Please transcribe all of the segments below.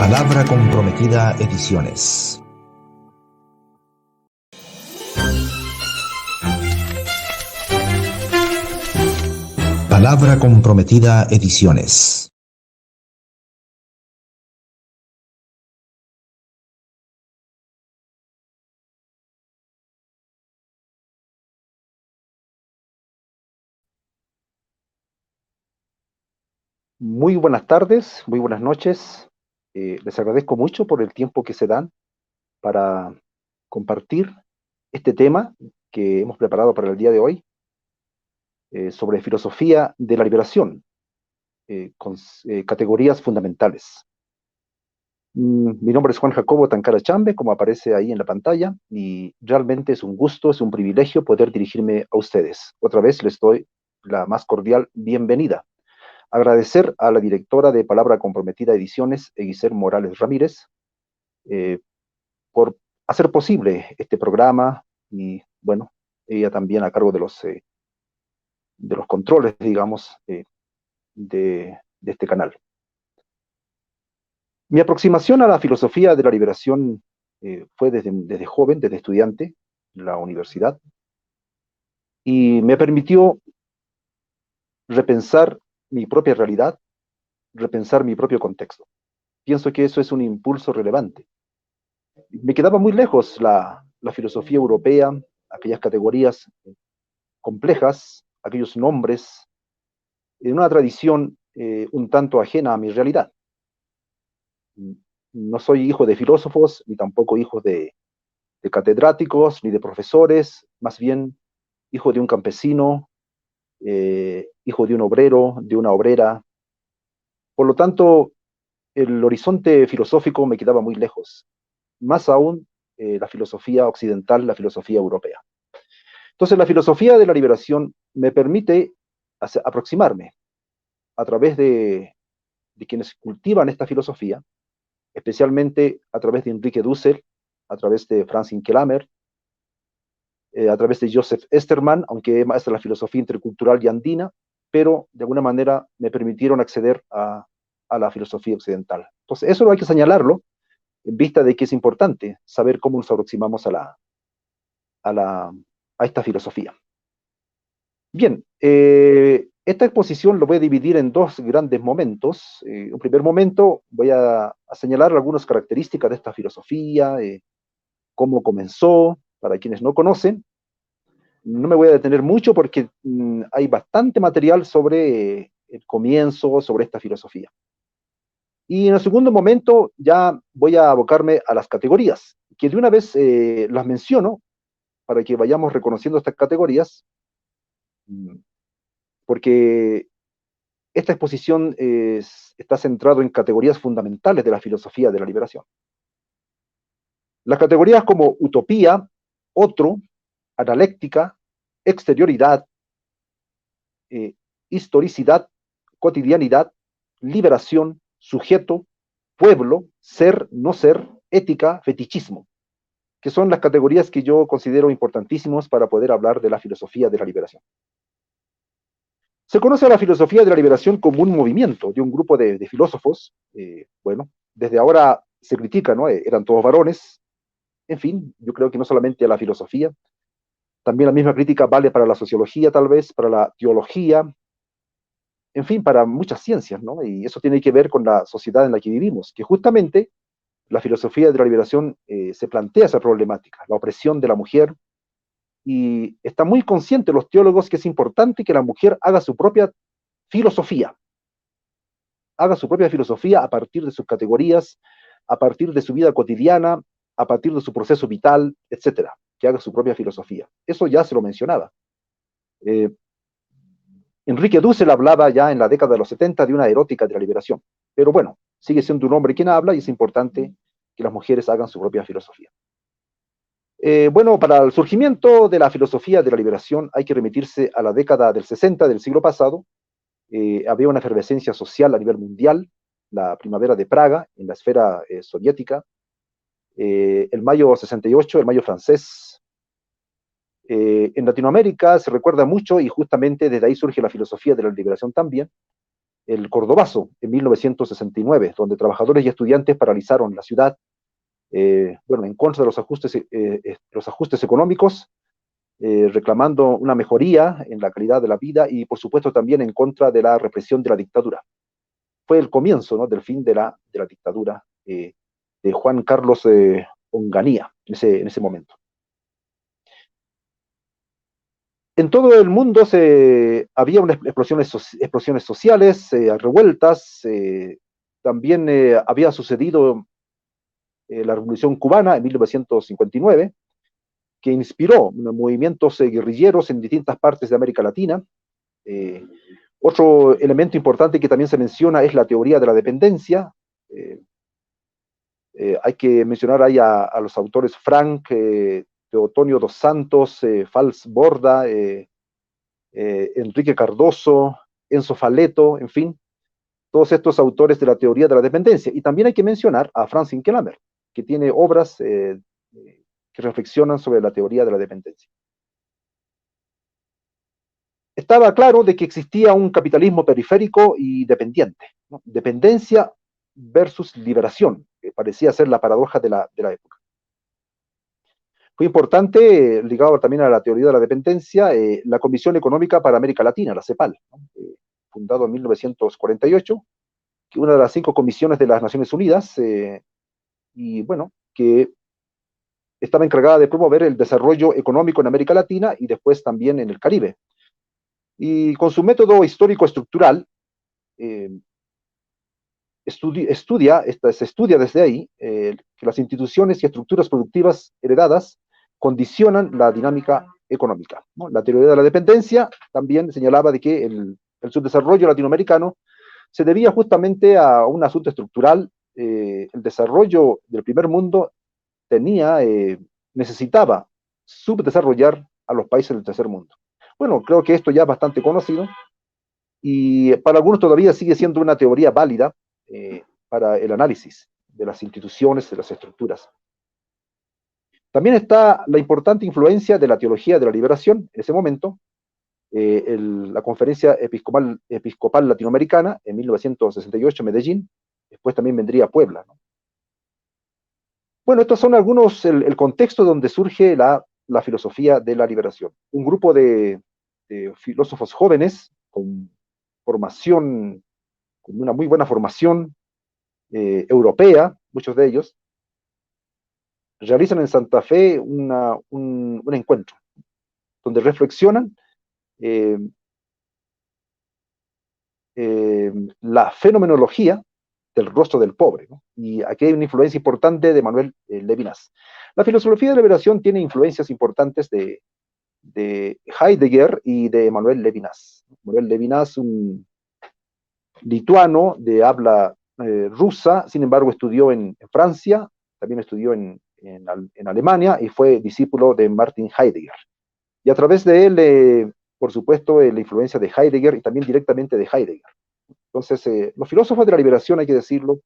Palabra Comprometida Ediciones. Palabra Comprometida Ediciones. Muy buenas tardes, muy buenas noches. Les agradezco mucho por el tiempo que se dan para compartir este tema que hemos preparado para el día de hoy, sobre filosofía de la liberación, con categorías fundamentales. Mi nombre es Juan Jacobo Tancara Chambe, como aparece ahí en la pantalla, y realmente es un gusto, es un privilegio poder dirigirme a ustedes. Otra vez les doy la más cordial bienvenida. Agradecer a la directora de Palabra Comprometida Ediciones, Eguicer Morales Ramírez, eh, por hacer posible este programa y, bueno, ella también a cargo de los controles, digamos, de este canal. Mi aproximación a la filosofía de la liberación fue desde joven, desde estudiante en la universidad, y me permitió repensar mi propia realidad, repensar mi propio contexto. Pienso que eso es un impulso relevante. Me quedaba muy lejos la filosofía europea, aquellas categorías complejas, aquellos nombres, en una tradición un tanto ajena a mi realidad. No soy hijo de filósofos, ni tampoco hijo de catedráticos, ni de profesores, más bien hijo de un campesino, hijo de un obrero, de una obrera. Por lo tanto, el horizonte filosófico me quedaba muy lejos, más aún la filosofía occidental, la filosofía europea. Entonces, la filosofía de la liberación me permite aproximarme a través de quienes cultivan esta filosofía, especialmente a través de Enrique Dussel, a través de Franz Inkelammer, a través de Joseph Esterman, aunque es de la filosofía intercultural y andina, pero de alguna manera me permitieron acceder a la filosofía occidental. Entonces, eso hay que señalarlo, en vista de que es importante saber cómo nos aproximamos a, la, a esta filosofía. Bien, esta exposición lo voy a dividir en dos grandes momentos. Un primer momento voy a señalar algunas características de esta filosofía, cómo comenzó, para quienes no conocen. No me voy a detener mucho porque hay bastante material sobre el comienzo, sobre esta filosofía. Y en el segundo momento ya voy a abocarme a las categorías, que de una vez las menciono para que vayamos reconociendo estas categorías, porque esta exposición está centrado en categorías fundamentales de la filosofía de la liberación. Las categorías como utopía, otro, analéctica, exterioridad, eh, historicidad, cotidianidad, liberación, sujeto, pueblo, ser, no ser, ética, fetichismo, que son las categorías que yo considero importantísimas para poder hablar de la filosofía de la liberación. Se conoce a la filosofía de la liberación como un movimiento de un grupo de filósofos, bueno, desde ahora se critica, ¿no? Eran todos varones, en fin, yo creo que no solamente a la filosofía, también la misma crítica vale para la sociología tal vez, para la teología, en fin, para muchas ciencias, ¿no? Y eso tiene que ver con la sociedad en la que vivimos, que justamente la filosofía de la liberación se plantea esa problemática, la opresión de la mujer, y están muy conscientes los teólogos que es importante que la mujer filosofía, haga su propia filosofía a partir de sus categorías, a partir de su vida cotidiana, a partir de su proceso vital, etcétera, que haga su propia filosofía. Eso ya se lo mencionaba. Eh, Enrique Dussel hablaba ya en la década de los 70 de una erótica de la liberación, pero bueno, sigue siendo un hombre quien habla y es importante que las mujeres hagan su propia filosofía. Bueno, para el surgimiento de la filosofía de la liberación hay que remitirse a la década del 60 del siglo pasado. Había una efervescencia social a nivel mundial, la primavera de Praga en la esfera soviética, el mayo 68, el mayo francés. En Latinoamérica se recuerda mucho y justamente desde ahí surge la filosofía de la liberación también. el Cordobazo en 1969, donde trabajadores y estudiantes paralizaron la ciudad, bueno, en contra de los ajustes económicos, reclamando una mejoría en la calidad de la vida y, por supuesto, también en contra de la represión de la dictadura. Fue el comienzo, ¿no?, del fin de la dictadura de Juan Carlos Onganía en ese momento. En todo el mundo había unas explosiones sociales, revueltas, también había sucedido la Revolución Cubana en 1959, que inspiró movimientos guerrilleros en distintas partes de América Latina. Eh, Otro elemento importante que también se menciona es la teoría de la dependencia. Hay que mencionar ahí a los autores Frank, Teotonio dos Santos, Fals Borda, Enrique Cardoso, Enzo Faleto, en fin, todos estos autores de la teoría de la dependencia. Y también hay que mencionar a Franz Inkelammer, que tiene obras que reflexionan sobre la teoría de la dependencia. Estaba claro de que existía un capitalismo periférico y dependiente, ¿no? Dependencia versus liberación, que parecía ser la paradoja de la época. Fue importante, ligado también a la teoría de la dependencia, la Comisión Económica para América Latina, la CEPAL, ¿no?, fundado en 1948, que una de las 5 comisiones de las Naciones Unidas, y bueno, que estaba encargada de promover el desarrollo económico en América Latina y después también en el Caribe. Y con su método histórico estructural, se estudia desde ahí que las instituciones y estructuras productivas heredadas condicionan la dinámica económica, ¿no? La teoría de la dependencia también señalaba de que el subdesarrollo latinoamericano se debía justamente a un asunto estructural. El desarrollo del primer mundo necesitaba subdesarrollar a los países del tercer mundo. Bueno, creo que esto ya es bastante conocido y para algunos todavía sigue siendo una teoría válida para el análisis de las instituciones, de las estructuras. También está la importante influencia de la teología de la liberación en ese momento, la Conferencia Episcopal Latinoamericana en 1968 en Medellín, después también vendría Puebla, ¿no? Bueno, estos son el contexto donde surge la filosofía de la liberación. Un grupo de filósofos jóvenes con formación, con una muy buena formación europea, muchos de ellos, realizan en Santa Fe un encuentro donde reflexionan eh, la fenomenología del rostro del pobre, ¿no? Y aquí hay una influencia importante de Manuel Levinas. La filosofía de la liberación tiene influencias importantes de Heidegger y de Manuel Levinas. Manuel Levinas, un lituano de habla rusa, sin embargo estudió en Francia, también estudió en Alemania y fue discípulo de Martin Heidegger. Y a través de él, por supuesto, la influencia de Heidegger y también directamente de Heidegger. Entonces, los filósofos de la liberación, hay que decirlo,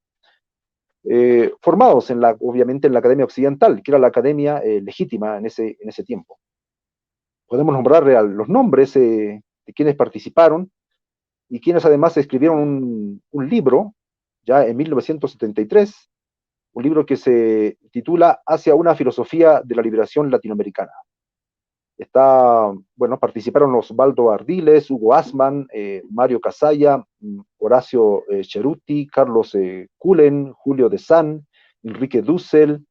formados obviamente en la Academia Occidental, que era la academia legítima en ese tiempo. Podemos nombrar los nombres de quienes participaron y quienes además escribieron un libro, ya en 1973, un libro que se titula Hacia una filosofía de la liberación latinoamericana. Participaron Osvaldo Ardiles, Hugo Asman, Mario Casalla, Horacio Ceruti, Carlos Cullen, Julio de San, Enrique Dussel,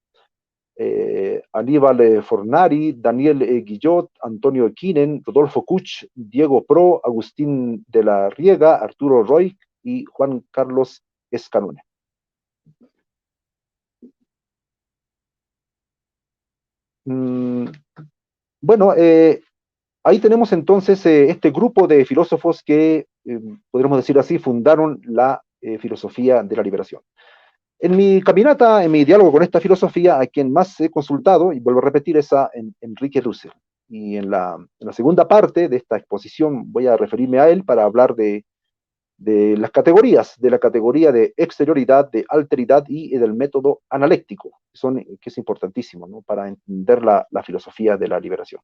Aníbal Fornari, Daniel Guillot, Antonio Equinen, Rodolfo Kuch, Diego Pro, Agustín de la Riega, Arturo Roy y Juan Carlos Escanone. Bueno, ahí tenemos entonces este grupo de filósofos que, podríamos decir así, fundaron la filosofía de la liberación. En mi caminata, en mi diálogo con esta filosofía, a quien más he consultado, y vuelvo a repetir, es a Enrique Dussel. Y en la segunda parte de esta exposición voy a referirme a él para hablar de las categorías, de la categoría de exterioridad, de alteridad y del método analéctico, que es importantísimo, ¿no?, para entender la filosofía de la liberación.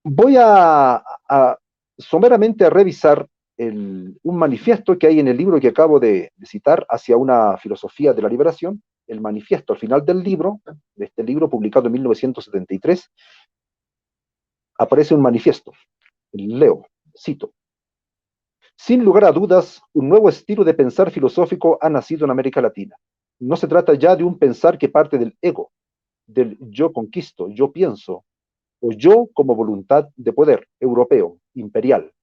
Voy someramente a revisar un manifiesto que hay en el libro que acabo de citar, Hacia una filosofía de la liberación. El manifiesto al final del libro, de este libro publicado en 1973, aparece un manifiesto. Leo, cito: sin lugar a dudas, un nuevo estilo de pensar filosófico ha nacido en América Latina. No se trata ya de un pensar que parte del ego, del yo conquisto, yo pienso, o yo como voluntad de poder europeo, imperial,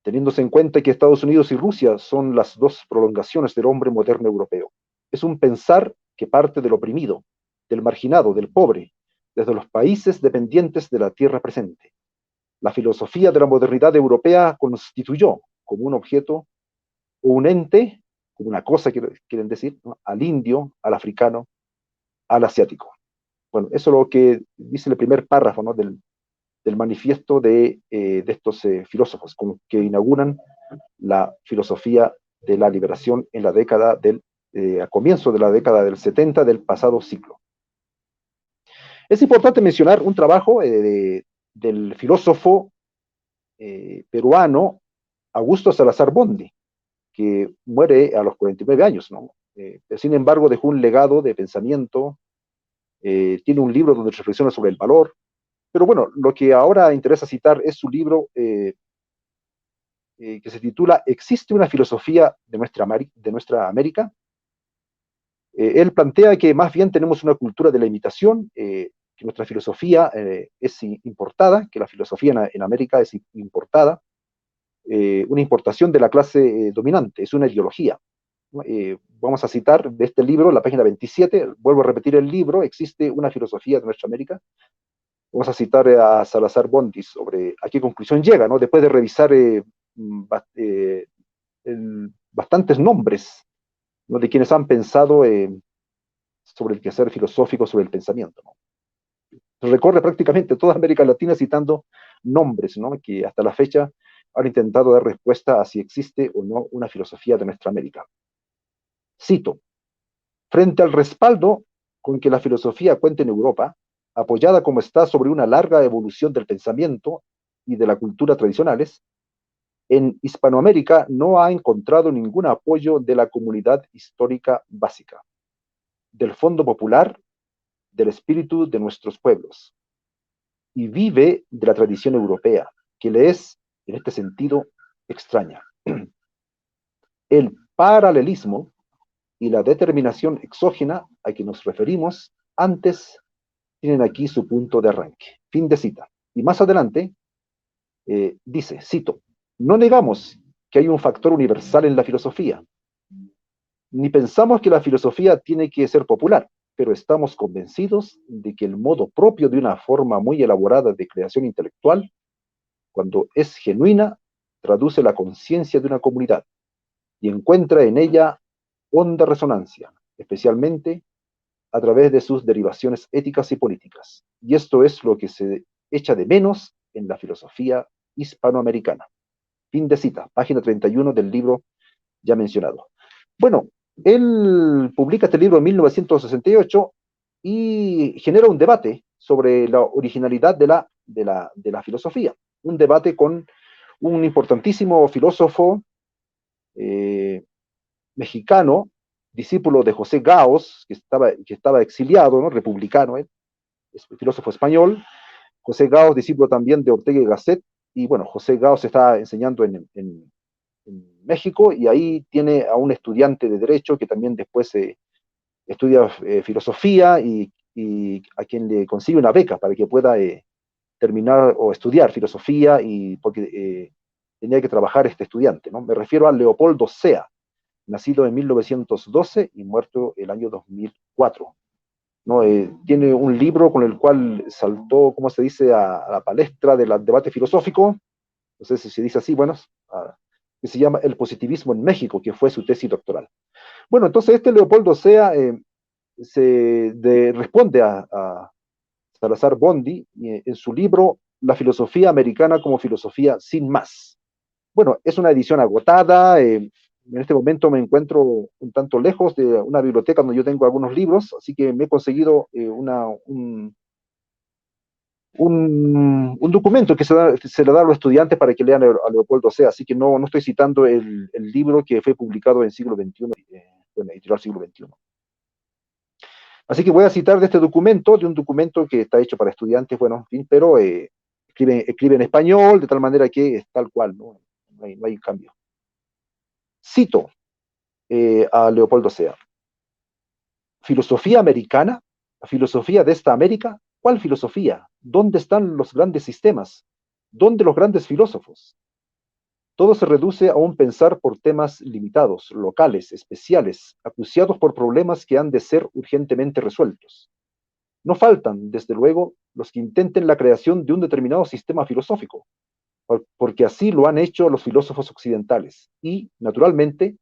teniéndose en cuenta que Estados Unidos y Rusia son las dos prolongaciones del hombre moderno europeo. Es un pensar que parte del oprimido, del marginado, del pobre, desde los países dependientes de la tierra presente. La filosofía de la modernidad europea constituyó como un objeto o un ente, como una cosa, quieren decir, ¿no?, al indio, al africano, al asiático. Bueno, eso es lo que dice el primer párrafo, ¿no?, del manifiesto de estos filósofos, como que inauguran la filosofía de la liberación en la década a comienzo de la década del 70 del pasado siglo. Es importante mencionar un trabajo del filósofo peruano Augusto Salazar Bondi, que muere a los 49 años, ¿no? Sin embargo, dejó un legado de pensamiento, tiene un libro donde reflexiona sobre el valor, pero bueno, lo que ahora interesa citar es su libro que se titula ¿Existe una filosofía de nuestra América? Él plantea que más bien tenemos una cultura de la imitación, que nuestra filosofía es importada, que la filosofía en América es importada, una importación de la clase dominante, es una ideología. Vamos a citar de este libro, la página 27, vuelvo a repetir el libro, ¿Existe una filosofía de nuestra América? Vamos a citar a Salazar Bondi sobre a qué conclusión llega, ¿no?, después de revisar bastantes nombres, ¿no?, de quienes han pensado sobre el quehacer filosófico, sobre el pensamiento, ¿no? Recorre prácticamente toda América Latina citando nombres, ¿no?, que hasta la fecha han intentado dar respuesta a si existe o no una filosofía de nuestra América. Cito: frente al respaldo con que la filosofía cuenta en Europa, apoyada como está sobre una larga evolución del pensamiento y de la cultura tradicionales, en Hispanoamérica no ha encontrado ningún apoyo de la comunidad histórica básica, del fondo popular, del espíritu de nuestros pueblos, y vive de la tradición europea, que le es, en este sentido, extraña. El paralelismo y la determinación exógena a que nos referimos antes tienen aquí su punto de arranque. Fin de cita. Y más adelante dice, cito: no negamos que hay un factor universal en la filosofía, ni pensamos que la filosofía tiene que ser popular, pero estamos convencidos de que el modo propio de una forma muy elaborada de creación intelectual, cuando es genuina, traduce la conciencia de una comunidad y encuentra en ella honda resonancia, especialmente a través de sus derivaciones éticas y políticas. Y esto es lo que se echa de menos en la filosofía hispanoamericana. Fin de cita, página 31 del libro ya mencionado. Bueno, él publica este libro en 1968 y genera un debate sobre la originalidad de la filosofía. Un debate con un importantísimo filósofo eh, mexicano, discípulo de José Gauss, que estaba exiliado, ¿no?, republicano, es filósofo español. José Gauss, discípulo también de Ortega y Gasset, y bueno, José Gauss está enseñando en México, y ahí tiene a un estudiante de Derecho que también después estudia filosofía y a quien le consigue una beca para que pueda terminar o estudiar filosofía, y porque tenía que trabajar este estudiante, ¿no? Me refiero a Leopoldo Sea, nacido en 1912 y muerto el año 2004. ¿No? Tiene un libro con el cual saltó, ¿cómo se dice?, a la palestra del debate filosófico, no sé si se dice así, bueno, que se llama El positivismo en México, que fue su tesis doctoral. Bueno, entonces este Leopoldo Sea responde a Salazar Bondi en su libro La filosofía americana como filosofía sin más. Bueno, es una edición agotada. En este momento me encuentro un tanto lejos de una biblioteca donde yo tengo algunos libros, así que me he conseguido un documento que se le da a los estudiantes para que lean a Leopoldo Sea, así que no estoy citando el libro que fue publicado en siglo XXI, bueno, editorial siglo XXI. Así que voy a citar de este documento, de un documento que está hecho para estudiantes, bueno, en fin, pero escribe en español, de tal manera que es tal cual, no hay cambio. Cito a Leopoldo Sea. ¿Filosofía americana? ¿La filosofía de esta América? ¿Cuál filosofía? ¿Dónde están los grandes sistemas? ¿Dónde los grandes filósofos? Todo se reduce a un pensar por temas limitados, locales, especiales, acuciados por problemas que han de ser urgentemente resueltos. No faltan, desde luego, los que intenten la creación de un determinado sistema filosófico, porque así lo han hecho los filósofos occidentales. Y, naturalmente,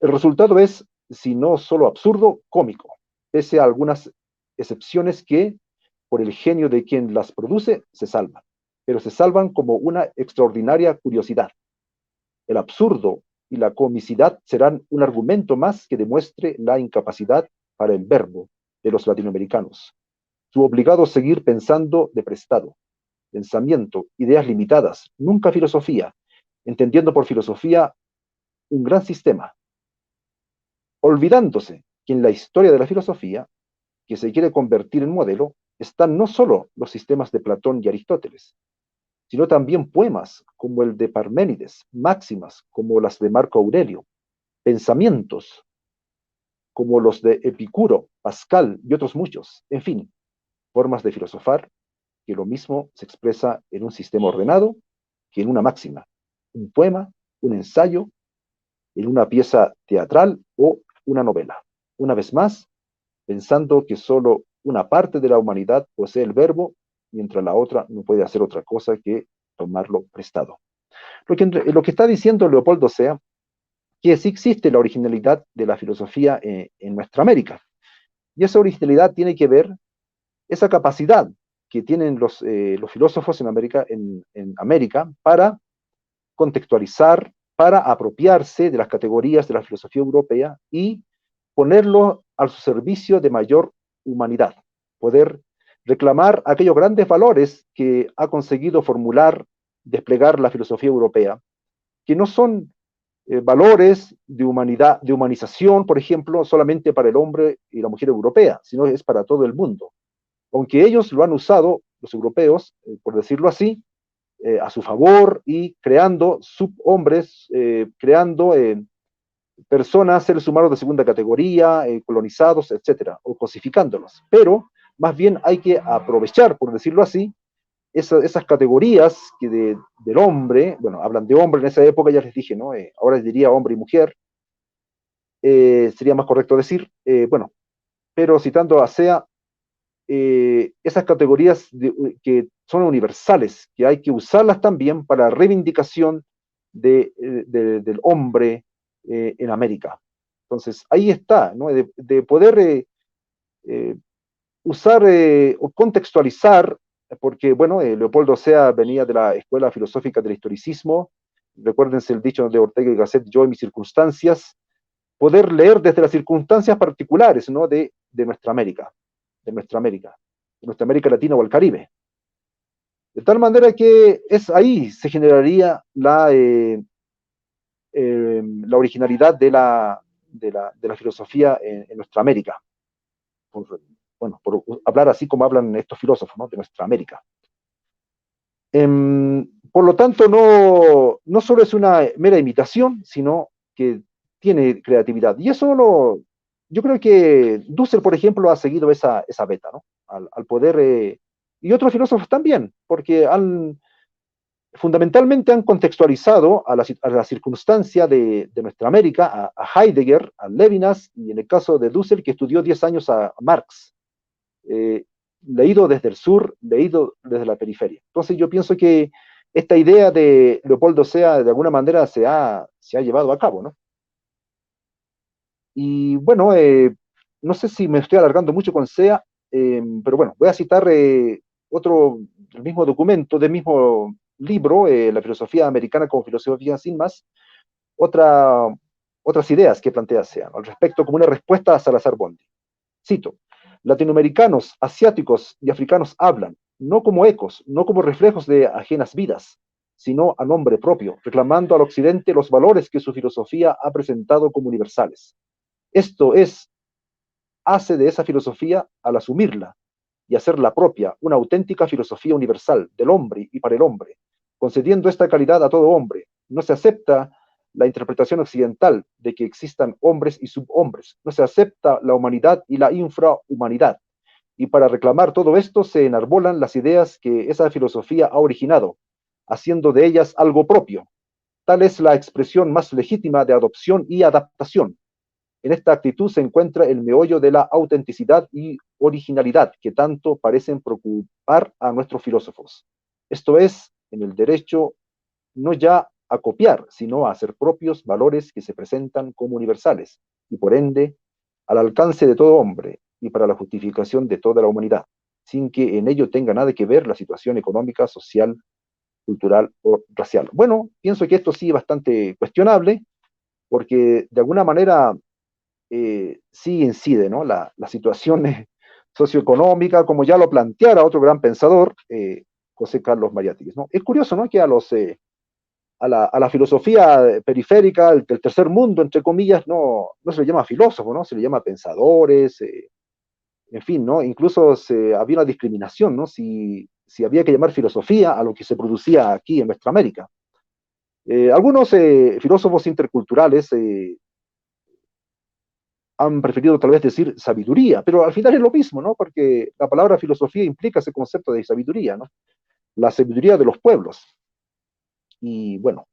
el resultado es, si no solo absurdo, cómico, pese a algunas excepciones que, por el genio de quien las produce, se salvan. Pero se salvan como una extraordinaria curiosidad. El absurdo y la comicidad serán un argumento más que demuestre la incapacidad para el verbo de los latinoamericanos, su obligado seguir pensando de prestado, pensamiento, ideas limitadas, nunca filosofía, entendiendo por filosofía un gran sistema, olvidándose que en la historia de la filosofía, que se quiere convertir en modelo, están no solo los sistemas de Platón y Aristóteles, sino también poemas como el de Parménides, máximas como las de Marco Aurelio, pensamientos como los de Epicuro, Pascal y otros muchos, en fin, formas de filosofar que lo mismo se expresa en un sistema ordenado que en una máxima, un poema, un ensayo, en una pieza teatral o una novela. Una vez más, pensando que solo una parte de la humanidad posee el verbo, mientras la otra no puede hacer otra cosa que tomarlo prestado. Lo que está diciendo Leopoldo Sea, que sí existe la originalidad de la filosofía en nuestra América. Y esa originalidad tiene que ver, esa capacidad que tienen los filósofos en América para contextualizar, para apropiarse de las categorías de la filosofía europea y ponerlo a su servicio de mayor humanidad, poder reclamar aquellos grandes valores que ha conseguido formular, desplegar la filosofía europea, que no son valores de humanidad, de humanización, por ejemplo, solamente para el hombre y la mujer europea, sino es para todo el mundo. Aunque ellos lo han usado, los europeos, por decirlo así, a su favor y creando subhombres, creando personas, seres humanos de segunda categoría, colonizados, etcétera, o cosificándolos. Pero más bien hay que aprovechar, por decirlo así, esas categorías del hombre, bueno, hablan de hombre en esa época, ya les dije, ¿no? Ahora diría hombre y mujer, sería más correcto decir, bueno, pero citando a Sea, esas categorías que son universales, que hay que usarlas también para reivindicación del hombre en América. Entonces, ahí está, ¿no? De poder eh, usar o contextualizar, porque, bueno, Leopoldo Sea venía de la escuela filosófica del historicismo, recuérdense el dicho de Ortega y Gasset, yo y mis circunstancias, poder leer desde las circunstancias particulares, ¿no? de nuestra América, de nuestra América, de nuestra América Latina o el Caribe. De tal manera que es ahí se generaría la originalidad de la filosofía en nuestra América. Bueno, por hablar así como hablan estos filósofos, ¿no? De nuestra América. Por lo tanto, no solo es una mera imitación, sino que tiene creatividad. Y eso yo creo que Dussel, por ejemplo, ha seguido esa beta, ¿no? Al poder, y otros filósofos también, porque fundamentalmente han contextualizado a la circunstancia de nuestra América, a Heidegger, a Levinas, y en el caso de Dussel, que estudió 10 años a Marx. Leído desde el sur, leído desde la periferia. Entonces yo pienso que esta idea de Leopoldo Sea de alguna manera se ha llevado a cabo, ¿no? Y bueno, no sé si me estoy alargando mucho con Sea, pero bueno, voy a citar otro, del mismo documento, del mismo libro, La filosofía americana como filosofía sin más, otras ideas que plantea Sea, ¿no? Al respecto como una respuesta a Salazar Bondi. Cito: latinoamericanos, asiáticos y africanos hablan, no como ecos, no como reflejos de ajenas vidas, sino a nombre propio, reclamando al Occidente los valores que su filosofía ha presentado como universales. Esto es, hace de esa filosofía, al asumirla y hacerla propia, una auténtica filosofía universal del hombre y para el hombre, concediendo esta calidad a todo hombre. No se acepta la interpretación occidental de que existan hombres y subhombres, no se acepta la humanidad y la infrahumanidad. Y para reclamar todo esto se enarbolan las ideas que esa filosofía ha originado, haciendo de ellas algo propio. Tal es la expresión más legítima de adopción y adaptación. En esta actitud se encuentra el meollo de la autenticidad y originalidad que tanto parecen preocupar a nuestros filósofos. Esto es, en el derecho no ya a copiar, sino a hacer propios valores que se presentan como universales y por ende al alcance de todo hombre y para la justificación de toda la humanidad, sin que en ello tenga nada que ver la situación económica, social, cultural o racial. Bueno, pienso que esto sí es bastante cuestionable, porque de alguna manera sí incide, ¿no? La situación socioeconómica, como ya lo planteara otro gran pensador, José Carlos Mariátegui, ¿no? Es curioso, ¿no? Que a la filosofía periférica, del tercer mundo, entre comillas, no se le llama filósofo, ¿no? Se le llama pensadores, en fin, ¿no? Incluso había una discriminación, ¿no? Si había que llamar filosofía a lo que se producía aquí en nuestra América. Algunos filósofos interculturales han preferido tal vez decir sabiduría, pero al final es lo mismo, ¿no? Porque la palabra filosofía implica ese concepto de sabiduría, ¿no? La sabiduría de los pueblos. Y bueno,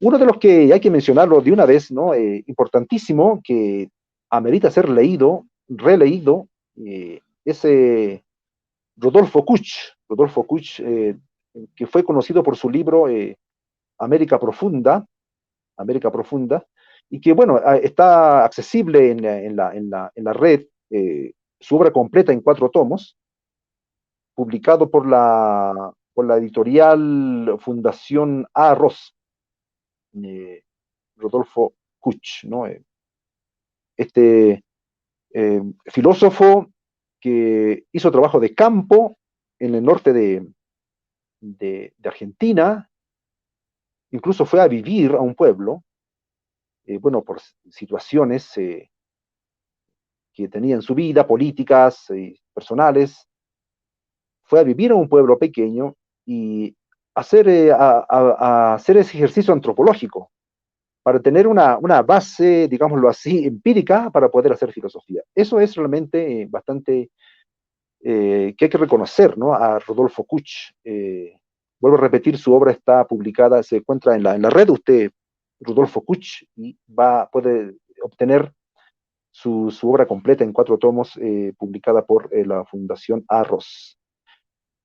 uno de los que hay que mencionarlo de una vez, ¿no? Importantísimo, que amerita ser leído, releído, es Rodolfo Kusch. Rodolfo Kusch, que fue conocido por su libro América Profunda, América Profunda, y que, bueno, está accesible en la red, su obra completa en 4 tomos, publicado por la editorial Fundación A. Ross, eh, Rodolfo Kusch, ¿no? Este filósofo que hizo trabajo de campo en el norte de Argentina, incluso fue a vivir a un pueblo, bueno, por situaciones que tenía en su vida, políticas, personales, fue a vivir a un pueblo pequeño y a hacer ese ejercicio antropológico para tener una base, digámoslo así, empírica para poder hacer filosofía. Eso es realmente bastante que hay que reconocer, ¿no? A Rodolfo Kusch. Vuelvo a repetir, su obra está publicada, se encuentra en la red, usted, Rodolfo Kusch, y puede obtener su obra completa en 4 tomos, publicada por la Fundación Arros.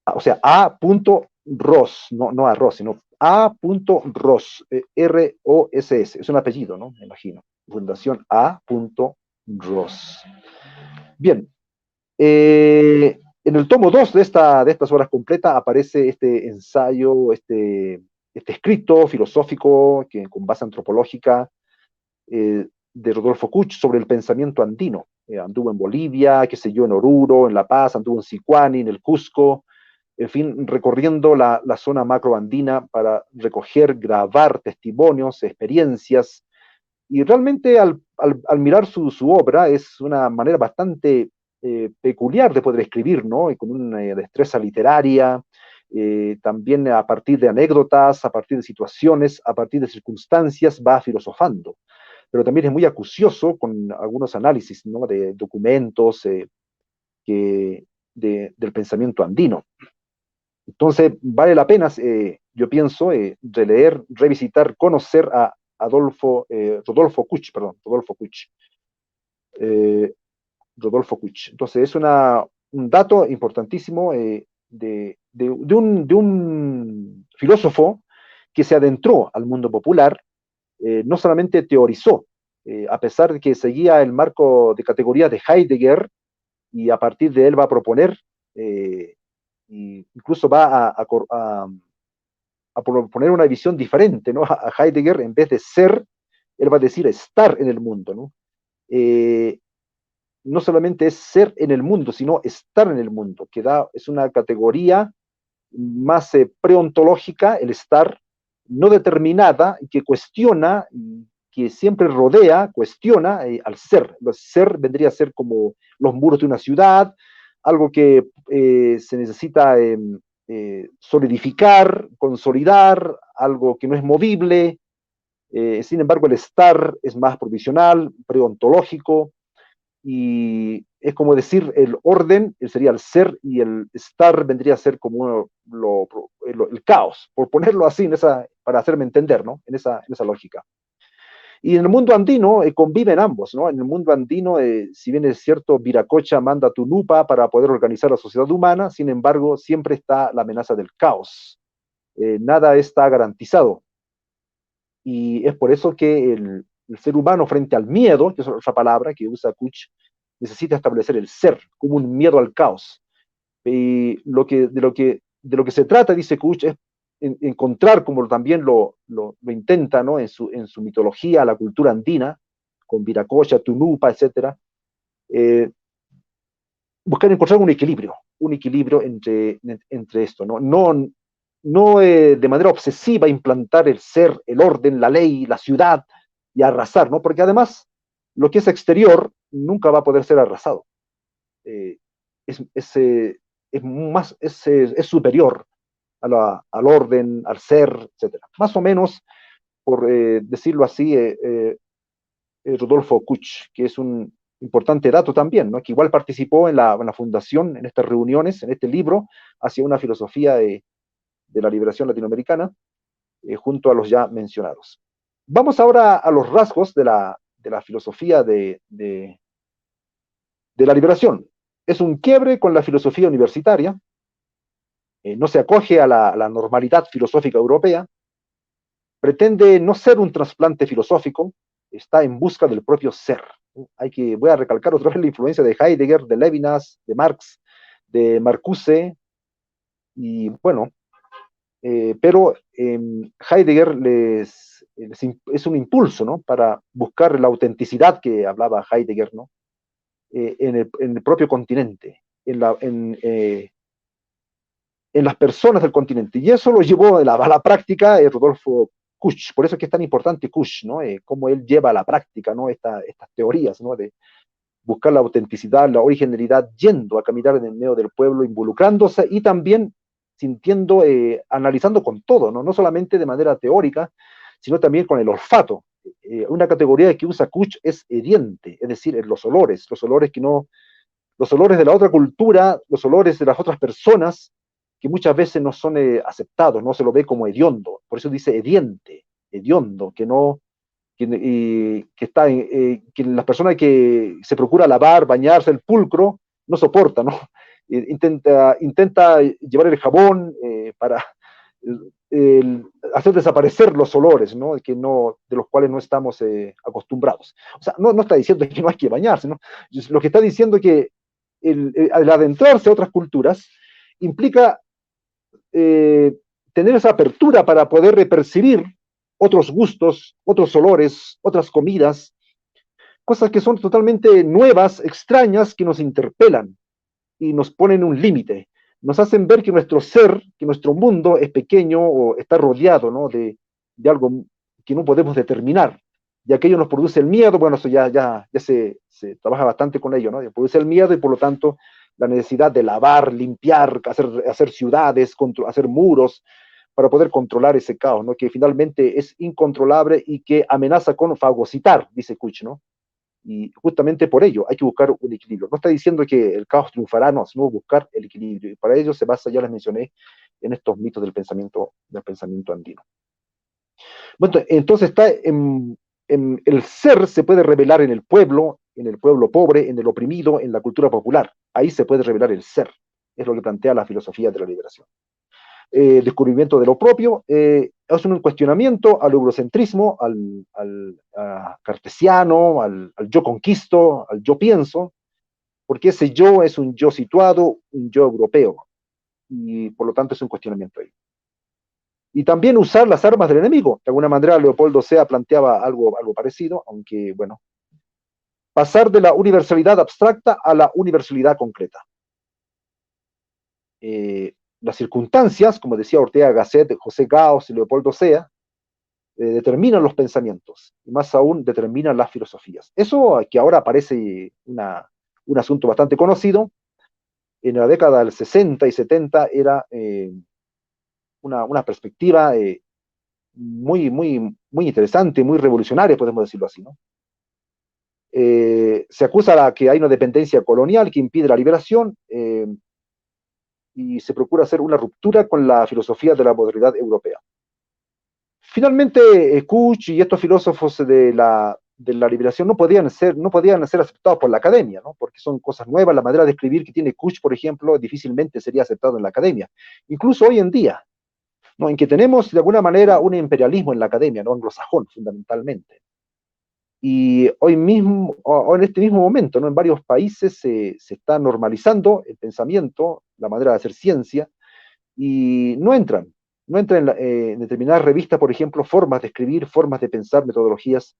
O sea, A.Ross, no Arroz, sino A.Ross, R-O-S-S, es un apellido, ¿no? Me imagino. Fundación A.Ross. Bien, en el tomo 2 de estas obras completas aparece este ensayo, este escrito filosófico con base antropológica, de Rodolfo Kusch sobre el pensamiento andino. Anduvo en Bolivia, qué sé yo, en Oruro, en La Paz, anduvo en Sicuani, en el Cusco, en fin, recorriendo la zona macroandina para recoger, grabar testimonios, experiencias, y realmente al mirar su obra es una manera bastante peculiar de poder escribir, ¿no? Y con una destreza literaria, también a partir de anécdotas, a partir de situaciones, a partir de circunstancias, va filosofando. Pero también es muy acucioso con algunos análisis, ¿no? De documentos del pensamiento andino. Entonces, vale la pena, yo pienso, releer, revisitar, conocer a Rodolfo Kusch, perdón, Rodolfo Kusch. Eh, Rodolfo Kusch. Entonces, es un dato importantísimo de un filósofo que se adentró al mundo popular, no solamente teorizó, a pesar de que seguía el marco de categorías de Heidegger, y a partir de él va a proponer, incluso va a proponer una visión diferente, ¿no? A Heidegger, en vez de ser, él va a decir estar en el mundo, ¿no? No solamente es ser en el mundo, sino estar en el mundo, es una categoría más preontológica, el estar, no determinada, que cuestiona, que siempre rodea, cuestiona al ser. El ser vendría a ser como los muros de una ciudad, algo que se necesita solidificar, consolidar, algo que no es movible. Sin embargo, el estar es más provisional, preontológico, y es como decir, el orden sería el ser y el estar vendría a ser como el caos, por ponerlo así, para hacerme entender, ¿no? En esa lógica. Y en el mundo andino conviven ambos, ¿no? En el mundo andino, si bien es cierto, Viracocha manda a Tunupa para poder organizar la sociedad humana, sin embargo, siempre está la amenaza del caos. Nada está garantizado. Y es por eso que el ser humano frente al miedo, que es otra palabra que usa Kuch, necesita establecer el ser como un miedo al caos. Y de lo que se trata, dice Kuch, es encontrar, como también lo intenta, ¿no? en su mitología, la cultura andina, con Viracocha, Tunupa, etc., buscar encontrar un equilibrio entre esto, ¿no? No de manera obsesiva implantar el ser, el orden, la ley, la ciudad y arrasar, ¿no? Porque además lo que es exterior nunca va a poder ser arrasado. Eh, es superior al orden, al ser, etcétera. Más o menos, por decirlo así, Rodolfo Kuch, que es un importante dato también, ¿no? Que igual participó en la fundación, en estas reuniones, en este libro, hacia una filosofía de la liberación latinoamericana, junto a los ya mencionados. Vamos ahora a los rasgos de la filosofía de la liberación. Es un quiebre con la filosofía universitaria, no se acoge a la normalidad filosófica europea, pretende no ser un trasplante filosófico, está en busca del propio ser. Voy a recalcar otra vez la influencia de Heidegger, de Levinas, de Marx, de Marcuse, y bueno, pero Heidegger es un impulso, ¿no? Para buscar la autenticidad que hablaba Heidegger, ¿no? En el propio continente, en las personas del continente. Y eso lo llevó a la práctica Rodolfo Kusch. Por eso es que es tan importante Kusch, ¿no? Cómo él lleva a la práctica, ¿no? Estas teorías, ¿no? De buscar la autenticidad, la originalidad, yendo a caminar en el medio del pueblo, involucrándose y también sintiendo, analizando con todo, ¿no? No solamente de manera teórica, sino también con el olfato. Una categoría que usa Kusch es hediente, es decir, los olores que no, los olores de la otra cultura, los olores de las otras personas, que muchas veces no son aceptados, no se lo ve como hediondo, por eso dice hediente, hediondo, que no, que las personas que se procura lavar, bañarse, el pulcro, no soporta, ¿no? Intenta llevar el jabón para hacer desaparecer los olores, ¿no? De los cuales no estamos acostumbrados. O sea, no está diciendo que no hay que bañarse, ¿no? Lo que está diciendo es que el adentrarse a otras culturas implica tener esa apertura para poder percibir otros gustos, otros olores, otras comidas, cosas que son totalmente nuevas, extrañas, que nos interpelan y nos ponen un límite. Nos hacen ver que nuestro ser, que nuestro mundo es pequeño o está rodeado, ¿no? de algo que no podemos determinar. Y aquello nos produce el miedo, bueno, eso ya se trabaja bastante con ello, ¿no? Produce el miedo y por lo tanto la necesidad de lavar, limpiar, hacer ciudades, hacer muros, para poder controlar ese caos, ¿no? Que finalmente es incontrolable y que amenaza con fagocitar, dice Kuch, ¿no? Y justamente por ello hay que buscar un equilibrio. No está diciendo que el caos triunfará, no, sino buscar el equilibrio. Y para ello se basa, ya les mencioné, en estos mitos del pensamiento andino. Bueno, entonces está el ser se puede revelar en el pueblo pobre, en el oprimido, en la cultura popular. Ahí se puede revelar el ser. Es lo que plantea la filosofía de la liberación. Descubrimiento de lo propio, es un cuestionamiento al eurocentrismo, al cartesiano, al yo conquisto, al yo pienso, porque ese yo es un yo situado, un yo europeo, y por lo tanto es un cuestionamiento ahí. Y también usar las armas del enemigo. De alguna manera Leopoldo Sea planteaba algo parecido, aunque bueno, pasar de la universalidad abstracta a la universalidad concreta. las circunstancias, como decía Ortega Gasset, José Gauss y Leopoldo Sea, determinan los pensamientos, y más aún determinan las filosofías. Eso que ahora parece un asunto bastante conocido, en la década del 60 y 70 era una perspectiva muy interesante, muy revolucionaria, podemos decirlo así, ¿no? Se acusa que hay una dependencia colonial que impide la liberación, y se procura hacer una ruptura con la filosofía de la modernidad europea. Finalmente, Kuch y estos filósofos de la liberación no podían ser aceptados por la academia, ¿no? Porque son cosas nuevas. La manera de escribir que tiene Kuch, por ejemplo, difícilmente sería aceptado en la academia. Incluso hoy en día, ¿no? En que tenemos de alguna manera un imperialismo en la academia, ¿no? Anglosajón, fundamentalmente. Y hoy mismo, o en este mismo momento, ¿no? En varios países se está normalizando el pensamiento, la manera de hacer ciencia, y no entran en determinadas revistas, por ejemplo, formas de escribir, formas de pensar, metodologías,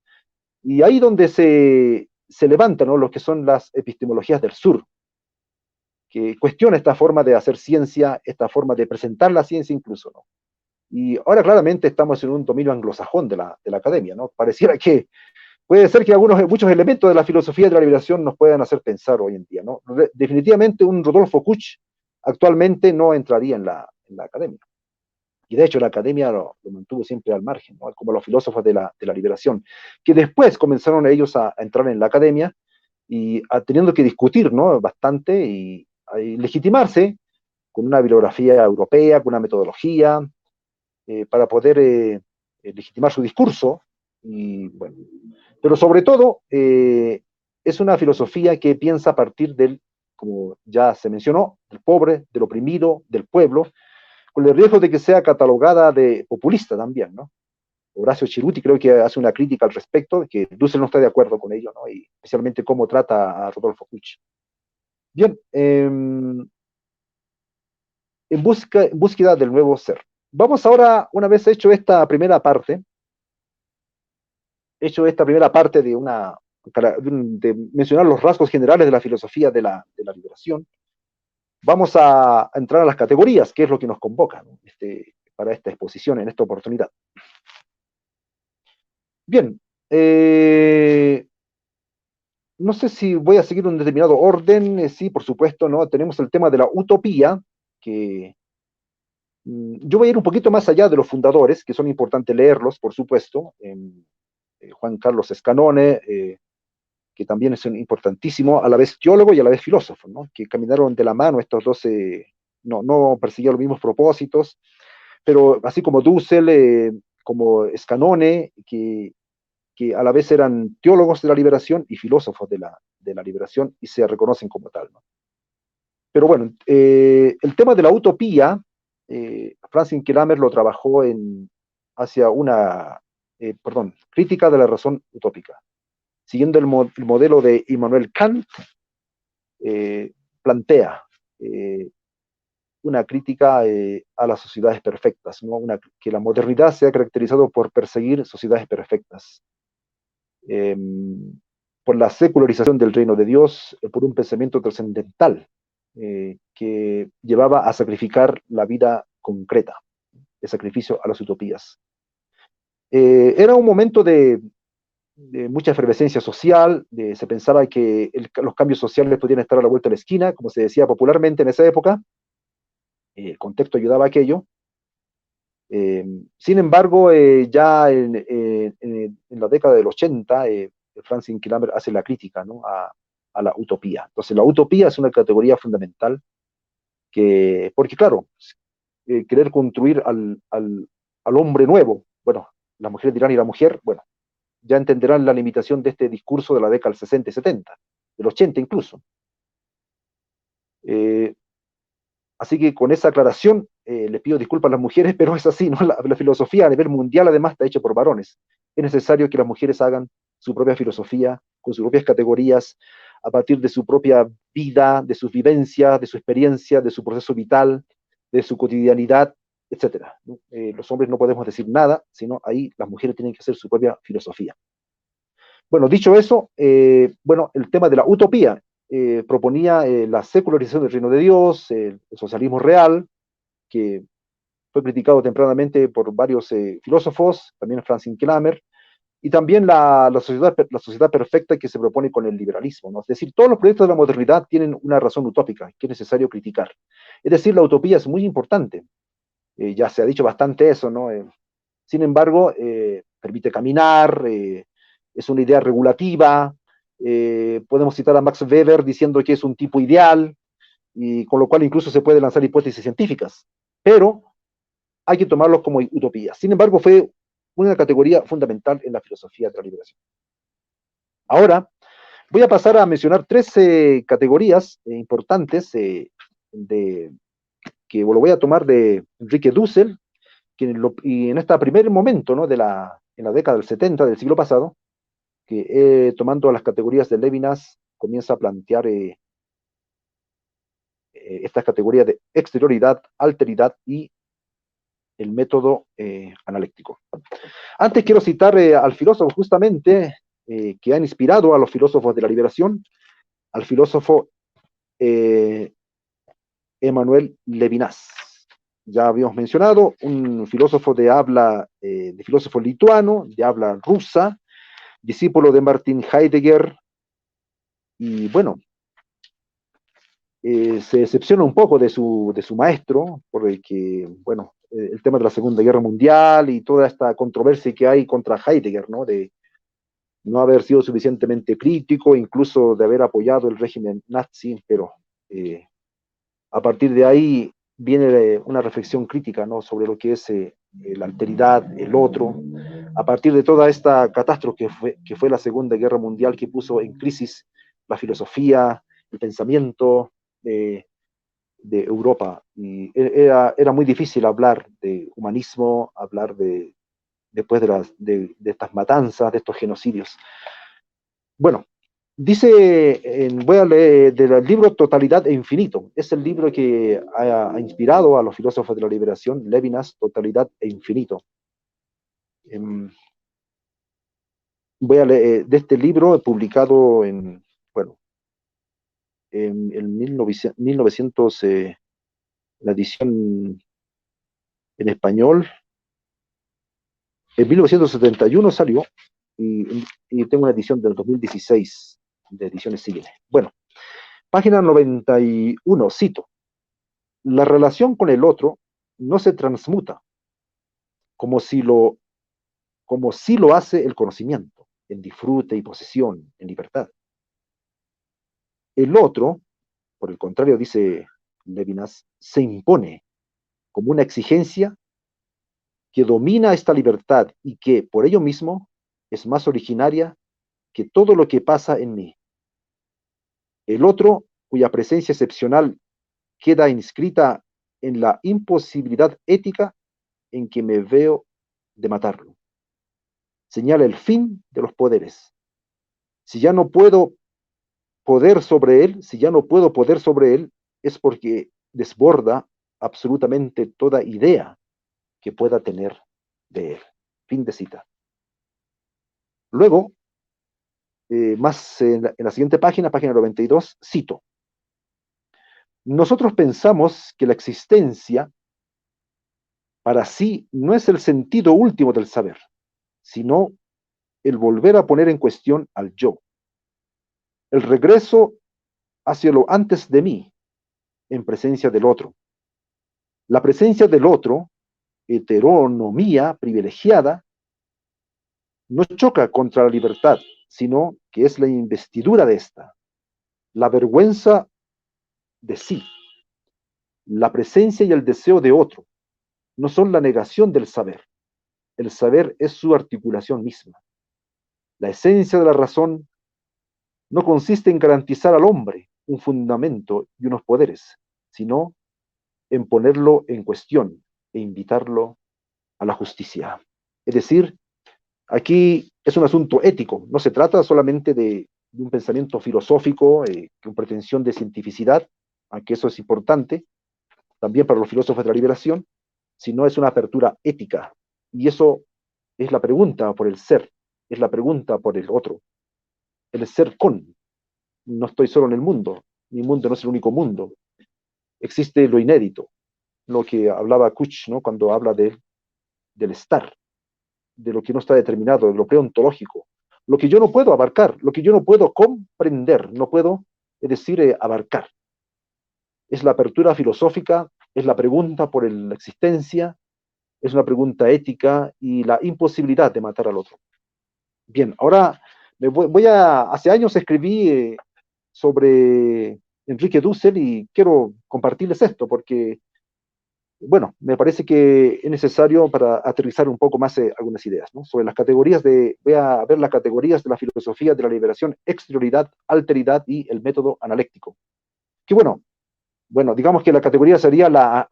y ahí donde se levantan, ¿no? Lo que son las epistemologías del sur, que cuestiona esta forma de hacer ciencia, esta forma de presentar la ciencia incluso, ¿no? Y ahora claramente estamos en un dominio anglosajón de la academia, ¿no? Pareciera que puede ser que muchos elementos de la filosofía de la liberación nos puedan hacer pensar hoy en día, ¿no? Definitivamente un Rodolfo Kuch actualmente no entraría en la academia. Y de hecho la academia lo mantuvo siempre al margen, ¿no? Como los filósofos de la liberación, que después comenzaron ellos a entrar en la academia y teniendo que discutir, ¿no? Bastante y legitimarse con una bibliografía europea, con una metodología, para poder legitimar su discurso. Y, bueno, pero sobre todo, es una filosofía que piensa a partir del, como ya se mencionó, del pobre, del oprimido, del pueblo, con el riesgo de que sea catalogada de populista también, ¿no? Horacio Chiruti creo que hace una crítica al respecto, de que Dussel no está de acuerdo con ello, ¿no? Y especialmente cómo trata a Rodolfo Kuch. Bien, en búsqueda del nuevo ser. Vamos ahora, una vez hecho esta primera parte de mencionar los rasgos generales de la filosofía de la liberación, vamos a entrar a las categorías, que es lo que nos convoca, ¿no? Para esta exposición, en esta oportunidad. Bien, no sé si voy a seguir un determinado orden, sí, por supuesto, ¿no? Tenemos el tema de la utopía, que yo voy a ir un poquito más allá de los fundadores, que son importantes leerlos, por supuesto. Juan Carlos Escanone, que también es un importantísimo, a la vez teólogo y a la vez filósofo, ¿no? Que caminaron de la mano estos dos, no persiguieron los mismos propósitos, pero así como Dussel, como Escanone, que a la vez eran teólogos de la liberación y filósofos de la liberación y se reconocen como tal, ¿no? Pero bueno, el tema de la utopía, Francis Kramer lo trabajó hacia una, crítica de la razón utópica. Siguiendo el modelo de Immanuel Kant, plantea una crítica a las sociedades perfectas, ¿no? Que la modernidad se ha caracterizado por perseguir sociedades perfectas, eh, por la secularización del reino de Dios, por un pensamiento trascendental que llevaba a sacrificar la vida concreta, de sacrificio a las utopías. Era un momento de mucha efervescencia social, se pensaba que los cambios sociales podían estar a la vuelta de la esquina, como se decía popularmente en esa época, el contexto ayudaba a aquello. Sin embargo, ya en la década del 80, Francis Kramer hace la crítica, ¿no? a la utopía. Entonces, la utopía es una categoría fundamental porque claro, querer construir al hombre nuevo, bueno, las mujeres dirán, y la mujer, bueno, ya entenderán la limitación de este discurso de la década del 60 y 70, del 80 incluso. Eh, Así que con esa aclaración, les pido disculpas a las mujeres, pero es así, ¿no? La filosofía a nivel mundial además está hecha por varones. Es necesario que las mujeres hagan su propia filosofía, con sus propias categorías, a partir de su propia vida, de sus vivencias, de su experiencia, de su proceso vital, de su cotidianidad, etcétera, ¿no? Los hombres no podemos decir nada, sino ahí las mujeres tienen que hacer su propia filosofía. Bueno, dicho eso, bueno, el tema de la utopía proponía la secularización del reino de Dios, el socialismo real, que fue criticado tempranamente por varios filósofos, también Francis Kramer, y también la sociedad perfecta que se propone con el liberalismo, ¿no? Es decir, todos los proyectos de la modernidad tienen una razón utópica que es necesario criticar. Es decir, la utopía es muy importante. Ya se ha dicho bastante eso, ¿no? Sin embargo, permite caminar, es una idea regulativa, podemos citar a Max Weber diciendo que es un tipo ideal, y con lo cual incluso se puede lanzar hipótesis científicas, pero hay que tomarlos como utopías. Sin embargo, fue una categoría fundamental en la filosofía de la liberación. Ahora, voy a pasar a mencionar tres categorías importantes que lo voy a tomar de Enrique Dussel, y en este primer momento, ¿no? En la década del 70 del siglo pasado, que tomando las categorías de Levinas, comienza a plantear estas categorías de exterioridad, alteridad y el método analéctico. Antes quiero citar al filósofo justamente que ha inspirado a los filósofos de la liberación, al filósofo Emmanuel Levinas. Ya habíamos mencionado, un filósofo de filósofo lituano, de habla rusa, discípulo de Martin Heidegger, y bueno, se decepciona un poco de su maestro, porque, bueno, el tema de la Segunda Guerra Mundial y toda esta controversia que hay contra Heidegger, ¿no? De no haber sido suficientemente crítico, incluso de haber apoyado el régimen nazi, pero a partir de ahí viene una reflexión crítica, ¿no? Sobre lo que es la alteridad, el otro, a partir de toda esta catástrofe que fue la Segunda Guerra Mundial, que puso en crisis la filosofía, el pensamiento de Europa. Y era muy difícil hablar de humanismo, hablar después de estas matanzas, de estos genocidios. Bueno, voy a leer del libro Totalidad e Infinito. Es el libro que ha inspirado a los filósofos de la liberación, Levinas, Totalidad e Infinito. Voy a leer de este libro publicado bueno, en 1900, la edición en español, en 1971 salió, y tengo una edición del 2016 de Ediciones Siglo. Bueno, página 91, cito: la relación con el otro no se transmuta como si lo, como si lo hace el conocimiento, en disfrute y posesión, en libertad. El otro, por el contrario, dice Levinas, se impone como una exigencia que domina esta libertad y que, por ello mismo, es más originaria que todo lo que pasa en mí. El otro, cuya presencia excepcional queda inscrita en la imposibilidad ética en que me veo de matarlo. Señala el fin de los poderes. Si ya no puedo si ya no puedo poder sobre él, es porque desborda absolutamente toda idea que pueda tener de él. Fin de cita. Luego, más en la siguiente página, página 92, cito: nosotros pensamos que la existencia para sí no es el sentido último del saber, sino el volver a poner en cuestión al yo, el regreso hacia lo antes de mí, en presencia del otro. La presencia del otro, heteronomía privilegiada, no choca contra la libertad, sino que es la investidura de esta, la vergüenza de sí, la presencia y el deseo de otro, no son la negación del saber. El saber es su articulación misma. La esencia de la razón no consiste en garantizar al hombre un fundamento y unos poderes, sino en ponerlo en cuestión e invitarlo a la justicia. Es decir, aquí es un asunto ético, no se trata solamente de un pensamiento filosófico con pretensión de cientificidad, aunque eso es importante, también para los filósofos de la liberación, sino es una apertura ética. Y eso es la pregunta por el ser, es la pregunta por el otro, el ser con. No estoy solo en el mundo, mi mundo no es el único mundo, existe lo inédito, lo que hablaba Kuch, ¿no? Cuando habla del estar, de lo que no está determinado, de lo preontológico, lo que yo no puedo abarcar, lo que yo no puedo comprender, no puedo, es decir, abarcar. Es la apertura filosófica, es la pregunta por la existencia, es una pregunta ética y la imposibilidad de matar al otro. Bien, ahora hace años escribí sobre Enrique Dussel y quiero compartirles esto porque, bueno, me parece que es necesario para aterrizar un poco más algunas ideas, ¿no? Sobre las categorías voy a ver las categorías de la filosofía de la liberación: exterioridad, alteridad y el método analéctico. Que bueno, digamos que la categoría sería la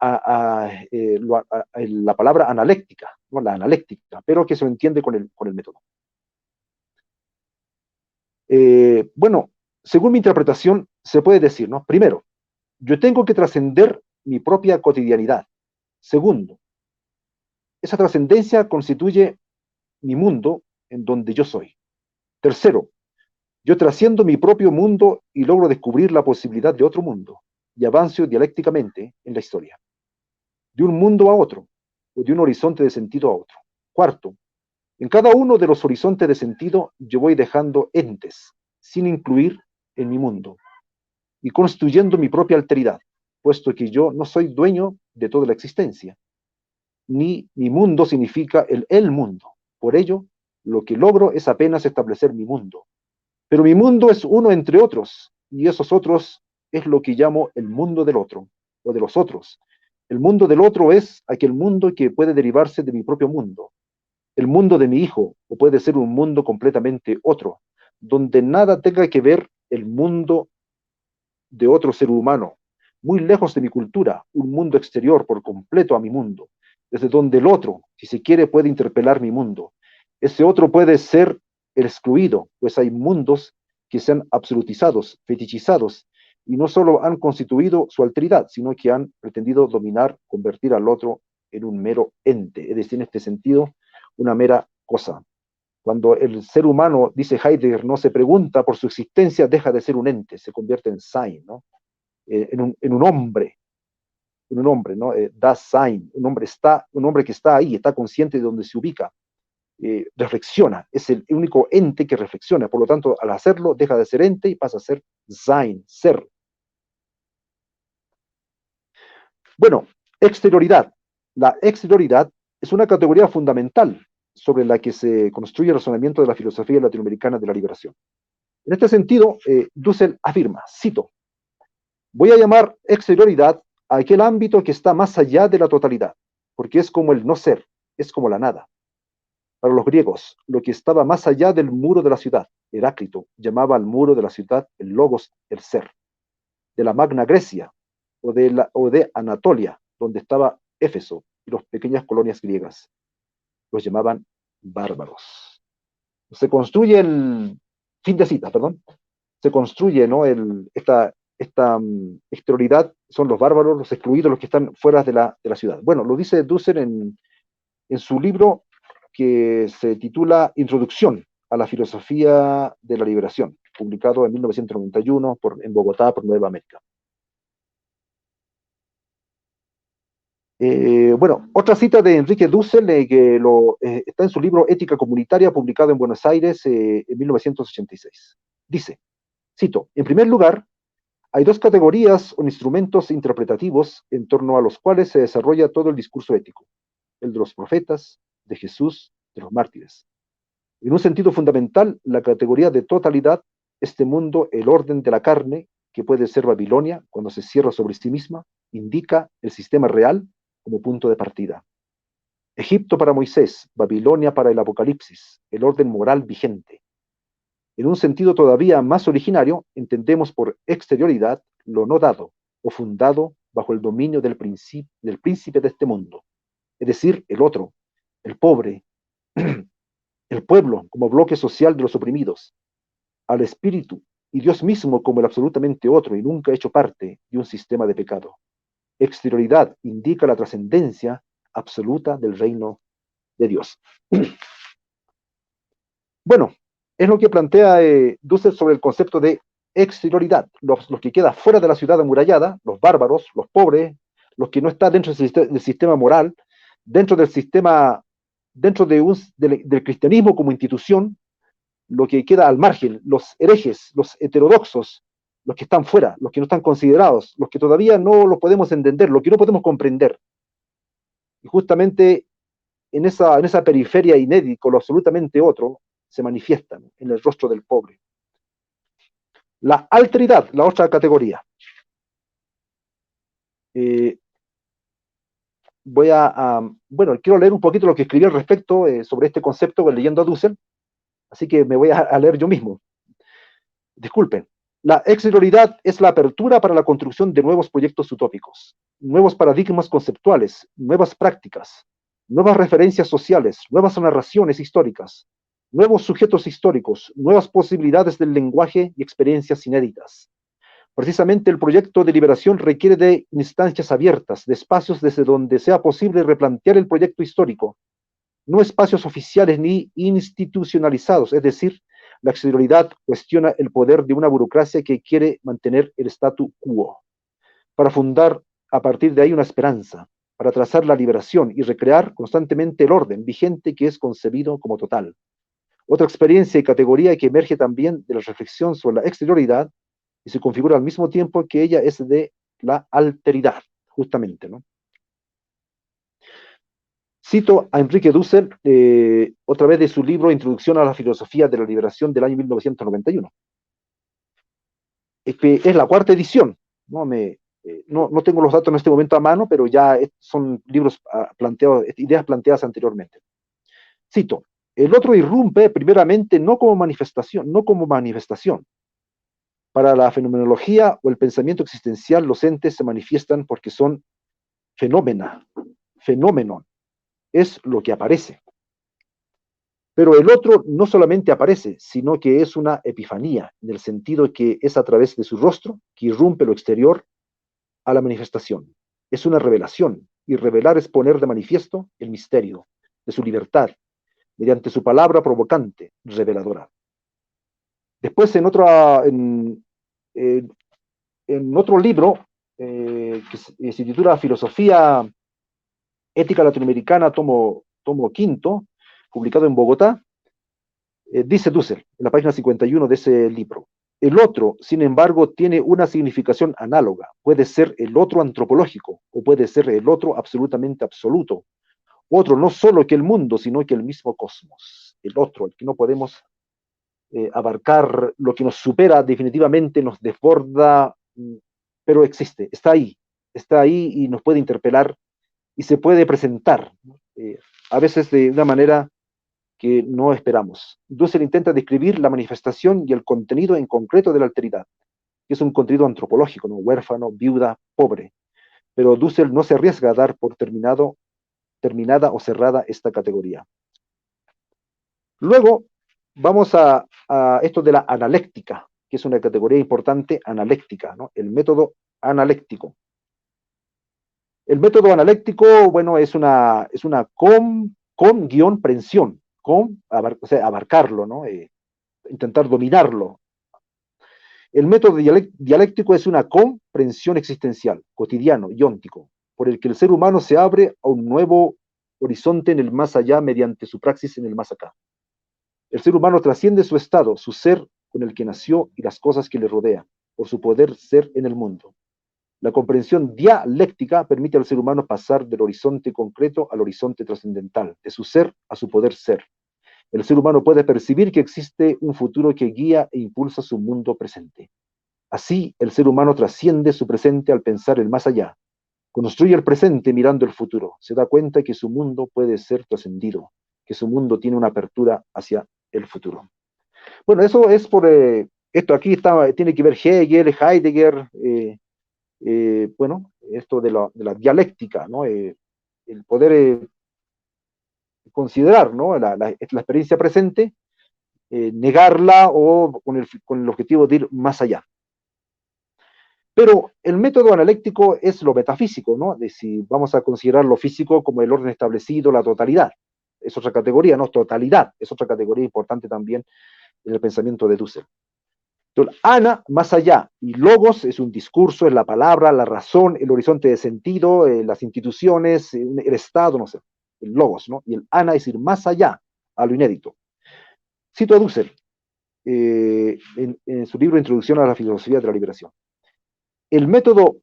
palabra analéctica, ¿no? La analéctica, pero que se entiende con el método. Bueno, según mi interpretación, se puede decir, ¿no? Primero, yo tengo que trascender mi propia cotidianidad. Segundo, esa trascendencia constituye mi mundo en donde yo soy. Tercero, yo trasciendo mi propio mundo y logro descubrir la posibilidad de otro mundo y avanzo dialécticamente en la historia, de un mundo a otro, o de un horizonte de sentido a otro. Cuarto, en cada uno de los horizontes de sentido yo voy dejando entes, sin incluir en mi mundo, y construyendo mi propia alteridad, puesto que yo no soy dueño de toda la existencia, ni mi mundo significa el mundo. Por ello, lo que logro es apenas establecer mi mundo. Pero mi mundo es uno entre otros, y esos otros es lo que llamo el mundo del otro, o de los otros. El mundo del otro es aquel mundo que puede derivarse de mi propio mundo, el mundo de mi hijo, o puede ser un mundo completamente otro, donde nada tenga que ver el mundo de otro ser humano, muy lejos de mi cultura, un mundo exterior por completo a mi mundo, desde donde el otro, si se quiere, puede interpelar mi mundo. Ese otro puede ser el excluido, pues hay mundos que se han absolutizados, fetichizados, y no solo han constituido su alteridad, sino que han pretendido dominar, convertir al otro en un mero ente, es decir, en este sentido, una mera cosa. Cuando el ser humano, dice Heidegger, no se pregunta por su existencia, deja de ser un ente, se convierte en Sein, ¿no? En un hombre, ¿no? Das Sein, un hombre que está ahí, está consciente de dónde se ubica, reflexiona, es el único ente que reflexiona, por lo tanto, al hacerlo, deja de ser ente y pasa a ser Sein, ser. Bueno, exterioridad. La exterioridad es una categoría fundamental sobre la que se construye el razonamiento de la filosofía latinoamericana de la liberación. En este sentido, Dussel afirma, cito, voy a llamar exterioridad a aquel ámbito que está más allá de la totalidad, porque es como el no ser, es como la nada. Para los griegos, lo que estaba más allá del muro de la ciudad, Heráclito llamaba al muro de la ciudad el logos, el ser. De la Magna Grecia o de Anatolia, donde estaba Éfeso y las pequeñas colonias griegas, los llamaban bárbaros. Se construye fin de cita, perdón, se construye, ¿no? Esta exterioridad son los bárbaros, los excluidos, los que están fuera de la ciudad. Bueno, lo dice Dussel en su libro que se titula Introducción a la filosofía de la liberación, publicado en 1991 en Bogotá por Nueva América. Bueno, otra cita de Enrique Dussel que está en su libro Ética Comunitaria, publicado en Buenos Aires en 1986. Dice, cito, en primer lugar, hay dos categorías o instrumentos interpretativos en torno a los cuales se desarrolla todo el discurso ético, el de los profetas, de Jesús, de los mártires. En un sentido fundamental, la categoría de totalidad, este mundo, el orden de la carne, que puede ser Babilonia cuando se cierra sobre sí misma, indica el sistema real como punto de partida. Egipto para Moisés, Babilonia para el Apocalipsis, el orden moral vigente. En un sentido todavía más originario, entendemos por exterioridad lo no dado o fundado bajo el dominio del príncipe de este mundo, es decir, el otro, el pobre, el pueblo como bloque social de los oprimidos, al espíritu y Dios mismo como el absolutamente otro y nunca hecho parte de un sistema de pecado. Exterioridad indica la trascendencia absoluta del reino de Dios. Bueno, es lo que plantea Dussel sobre el concepto de exterioridad, los que quedan fuera de la ciudad amurallada, los bárbaros, los pobres, lo que no está dentro del sistema moral, dentro del sistema, del cristianismo como institución, lo que queda al margen, los herejes, los heterodoxos, los que están fuera, los que no están considerados, los que todavía no lo podemos entender, lo que no podemos comprender. Y justamente en esa periferia inédita, lo absolutamente otro, se manifiestan en el rostro del pobre. La alteridad, la otra categoría. Bueno, quiero leer un poquito lo que escribí al respecto sobre este concepto leyendo a Dussel, así que me voy a leer yo mismo. Disculpen. La exterioridad es la apertura para la construcción de nuevos proyectos utópicos, nuevos paradigmas conceptuales, nuevas prácticas, nuevas referencias sociales, nuevas narraciones históricas, nuevos sujetos históricos, nuevas posibilidades del lenguaje y experiencias inéditas. Precisamente el proyecto de liberación requiere de instancias abiertas, de espacios desde donde sea posible replantear el proyecto histórico, no espacios oficiales ni institucionalizados, es decir, la exterioridad cuestiona el poder de una burocracia que quiere mantener el statu quo, para fundar a partir de ahí una esperanza, para trazar la liberación y recrear constantemente el orden vigente que es concebido como total. Otra experiencia y categoría que emerge también de la reflexión sobre la exterioridad y se configura al mismo tiempo que ella es de la alteridad, justamente, ¿no? Cito a Enrique Dussel, otra vez de su libro Introducción a la Filosofía de la Liberación del año 1991. Es la cuarta edición, no, no tengo los datos en este momento a mano, pero ya son libros planteados, ideas planteadas anteriormente. Cito, el otro irrumpe primeramente no como manifestación. Para la fenomenología o el pensamiento existencial, los entes se manifiestan porque son fenómeno, es lo que aparece. Pero el otro no solamente aparece, sino que es una epifanía, en el sentido que es a través de su rostro que irrumpe lo exterior a la manifestación. Es una revelación, y revelar es poner de manifiesto el misterio de su libertad, mediante su palabra provocante, reveladora. Después, en otro libro, que se titula Filosofía Ética Latinoamericana, tomo quinto, publicado en Bogotá, dice Dussel, en la página 51 de ese libro, el otro, sin embargo, tiene una significación análoga. Puede ser el otro antropológico, o puede ser el otro absolutamente absoluto. Otro no solo que el mundo, sino que el mismo cosmos. El otro, el que no podemos abarcar, lo que nos supera definitivamente, nos desborda, pero existe, está ahí y nos puede interpelar y se puede presentar, a veces de una manera que no esperamos. Dussel intenta describir la manifestación y el contenido en concreto de la alteridad, que es un contenido antropológico, ¿no? Huérfano, viuda, pobre. Pero Dussel no se arriesga a dar por terminada o cerrada esta categoría. Luego vamos a esto de la analéctica, que es una categoría importante, analéctica, ¿no? El método analéctico. El método analéctico, bueno, es una con-prensión, o sea, abarcarlo, ¿no? Intentar dominarlo. El método dialéctico es una comprensión existencial, cotidiano, ióntico, por el que el ser humano se abre a un nuevo horizonte en el más allá mediante su praxis en el más acá. El ser humano trasciende su estado, su ser con el que nació y las cosas que le rodean, por su poder ser en el mundo. La comprensión dialéctica permite al ser humano pasar del horizonte concreto al horizonte trascendental, de su ser a su poder ser. El ser humano puede percibir que existe un futuro que guía e impulsa su mundo presente. Así, el ser humano trasciende su presente al pensar el más allá. Construye el presente mirando el futuro. Se da cuenta que su mundo puede ser trascendido, que su mundo tiene una apertura hacia el futuro. Bueno, eso es por... esto aquí tiene que ver Hegel, Heidegger, bueno, esto de la dialéctica, ¿no? El poder considerar, ¿no? La experiencia presente, negarla o con el objetivo de ir más allá. Pero el método analéctico es lo metafísico, ¿no? De si vamos a considerar lo físico como el orden establecido, la totalidad. Es otra categoría, ¿no? Totalidad es otra categoría importante también en el pensamiento de Dussel. Entonces, ana, más allá, y logos es un discurso, es la palabra, la razón, el horizonte de sentido, las instituciones, el Estado, no sé, el logos, ¿no? Y el ana es ir más allá, a lo inédito. Cito a Dussel, en su libro Introducción a la Filosofía de la Liberación. El método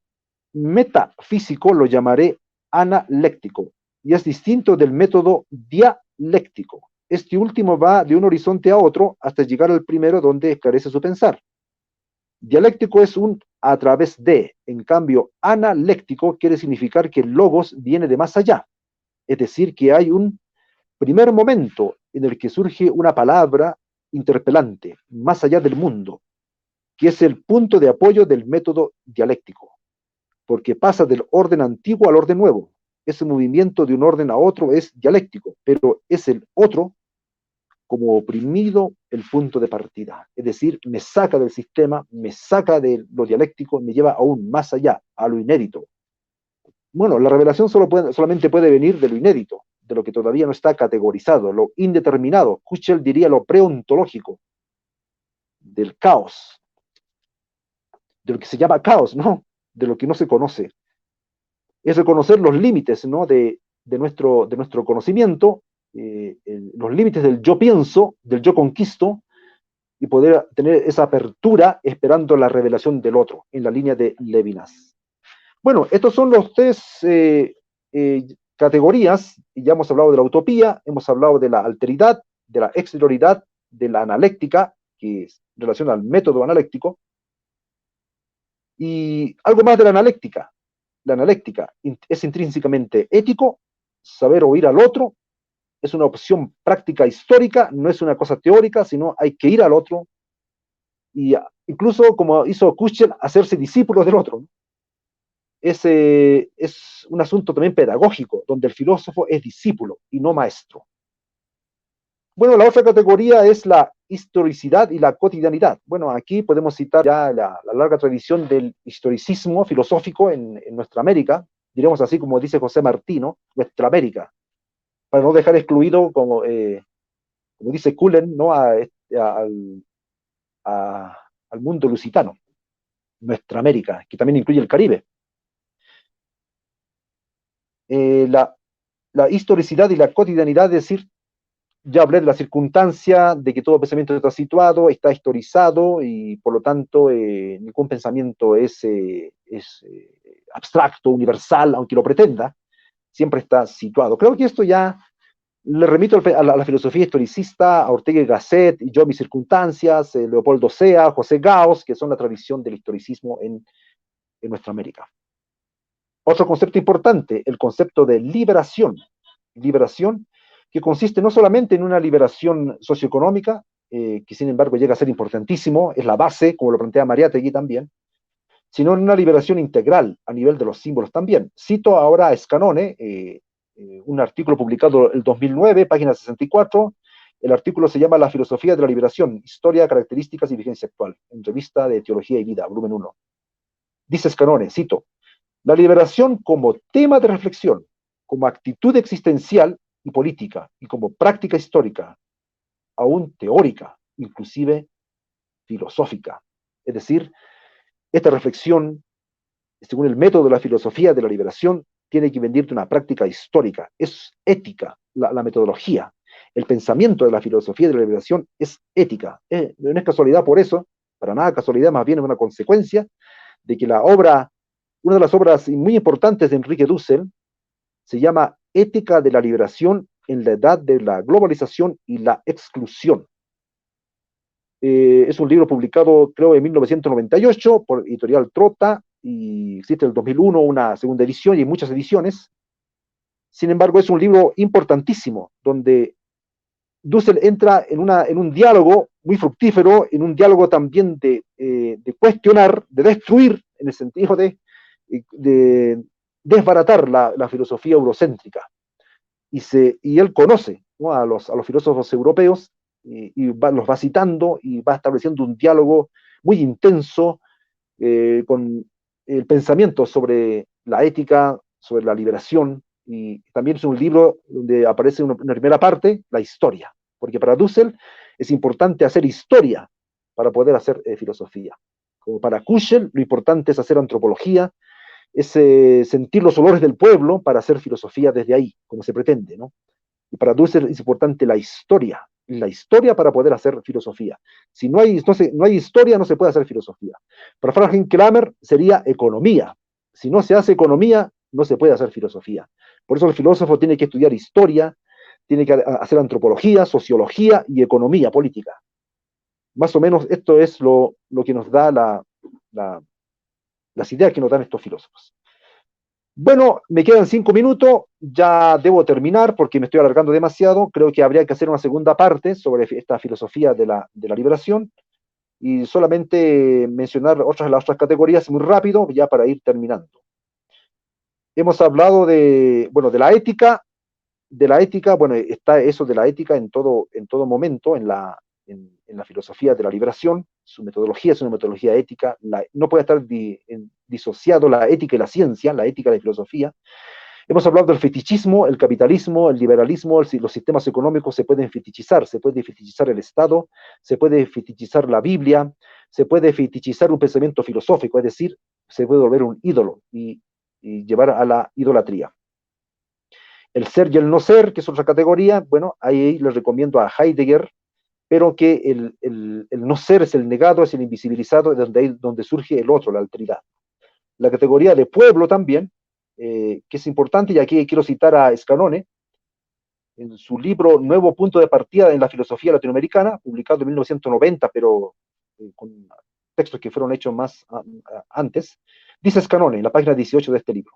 metafísico lo llamaré analéctico, y es distinto del método dialéctico. Este último va de un horizonte a otro hasta llegar al primero donde esclarece su pensar. Dialéctico es un a través de, en cambio, analéctico quiere significar que el logos viene de más allá, es decir, que hay un primer momento en el que surge una palabra interpelante, más allá del mundo, que es el punto de apoyo del método dialéctico, porque pasa del orden antiguo al orden nuevo. Ese movimiento de un orden a otro es dialéctico, pero es el otro como oprimido el punto de partida. Es decir, me saca del sistema, me saca de lo dialéctico, me lleva aún más allá, a lo inédito. Bueno, la revelación solamente puede venir de lo inédito, de lo que todavía no está categorizado, lo indeterminado. Kuchel diría lo preontológico, del caos, de lo que se llama caos, ¿no? De lo que no se conoce. Es reconocer los límites, ¿no? de nuestro conocimiento, los límites del yo pienso, del yo conquisto, y poder tener esa apertura esperando la revelación del otro, en la línea de Levinas. Bueno, estos son los tres categorías, y ya hemos hablado de la utopía, hemos hablado de la alteridad, de la exterioridad, de la analéctica, que es en relación al método analéctico, y algo más de la analéctica. La analéctica es intrínsecamente ético, saber oír al otro, es una opción práctica histórica, no es una cosa teórica, sino hay que ir al otro, y incluso como hizo Kuschel, hacerse discípulos del otro. Es un asunto también pedagógico, donde el filósofo es discípulo y no maestro. Bueno, la otra categoría es la historicidad y la cotidianidad. Bueno, aquí podemos citar ya la larga tradición del historicismo filosófico en nuestra América, diremos así como dice José Martino, nuestra América, para no dejar excluido, como dice Cullen, ¿no? A, al mundo lusitano, nuestra América, que también incluye el Caribe. La historicidad y la cotidianidad, es decir, ya hablé de la circunstancia de que todo pensamiento está situado, está historizado y por lo tanto ningún pensamiento es abstracto, universal, aunque lo pretenda, siempre está situado. Creo que esto ya le remito a la filosofía historicista, a Ortega y Gasset, y yo mis circunstancias, Leopoldo Sea, José Gauss, que son la tradición del historicismo en nuestra América. Otro concepto importante, el concepto de liberación. Liberación que consiste no solamente en una liberación socioeconómica, que sin embargo llega a ser importantísimo, es la base, como lo plantea Mariátegui también, sino en una liberación integral a nivel de los símbolos también. Cito ahora a Scanone, un artículo publicado el 2009, página 64, el artículo se llama La filosofía de la liberación, historia, características y vigencia actual, en revista de Teología y Vida, volumen 1. Dice Scanone, cito, la liberación como tema de reflexión, como actitud existencial y política, y como práctica histórica, aún teórica, inclusive filosófica. Es decir, esta reflexión, según el método de la filosofía de la liberación, tiene que venir de una práctica histórica, es ética la metodología. El pensamiento de la filosofía de la liberación es ética. No es casualidad por eso, para nada casualidad, más bien es una consecuencia de que una de las obras muy importantes de Enrique Dussel se llama Ética de la liberación en la edad de la globalización y la exclusión. Es un libro publicado, creo, en 1998 por Editorial Trota, y existe en el 2001 una segunda edición y muchas ediciones. Sin embargo, es un libro importantísimo, donde Dussel entra en un diálogo muy fructífero, en un diálogo también de cuestionar, de destruir, en el sentido de desbaratar la filosofía eurocéntrica. Y él conoce, ¿no? a los filósofos europeos, y los va citando y va estableciendo un diálogo muy intenso con el pensamiento sobre la ética, sobre la liberación, y también es un libro donde aparece una primera parte, la historia, porque para Dussel es importante hacer historia para poder hacer filosofía. Como para Kuschel, lo importante es hacer antropología, es sentir los olores del pueblo para hacer filosofía desde ahí, como se pretende, ¿no? Y para Dussel es importante la historia para poder hacer filosofía. Si no hay historia, no se puede hacer filosofía. Para Franklin Kramer sería economía. Si no se hace economía, no se puede hacer filosofía. Por eso el filósofo tiene que estudiar historia, tiene que hacer antropología, sociología y economía política. Más o menos esto es lo que nos da las ideas que nos dan estos filósofos. Bueno, me quedan 5 minutos, ya debo terminar porque me estoy alargando demasiado. Creo que habría que hacer una segunda parte sobre esta filosofía de la liberación y solamente mencionar las otras categorías muy rápido, ya para ir terminando. Hemos hablado bueno, de la ética, bueno, está eso de la ética en todo momento, en la filosofía de la liberación. Su metodología es una metodología ética, no puede estar disociado la ética y la ciencia, la ética de la filosofía. Hemos hablado del fetichismo, el capitalismo, el liberalismo, los sistemas económicos se pueden fetichizar, se puede fetichizar el Estado, se puede fetichizar la Biblia, se puede fetichizar un pensamiento filosófico, es decir, se puede volver un ídolo y llevar a la idolatría. El ser y el no ser, que es otra categoría, bueno, ahí les recomiendo a Heidegger, pero que el no ser es el negado, es el invisibilizado, es donde surge el otro, la alteridad. La categoría de pueblo también, que es importante, y aquí quiero citar a Scanone, en su libro Nuevo Punto de Partida en la Filosofía Latinoamericana, publicado en 1990, pero con textos que fueron hechos más antes, dice Scanone, en la página 18 de este libro: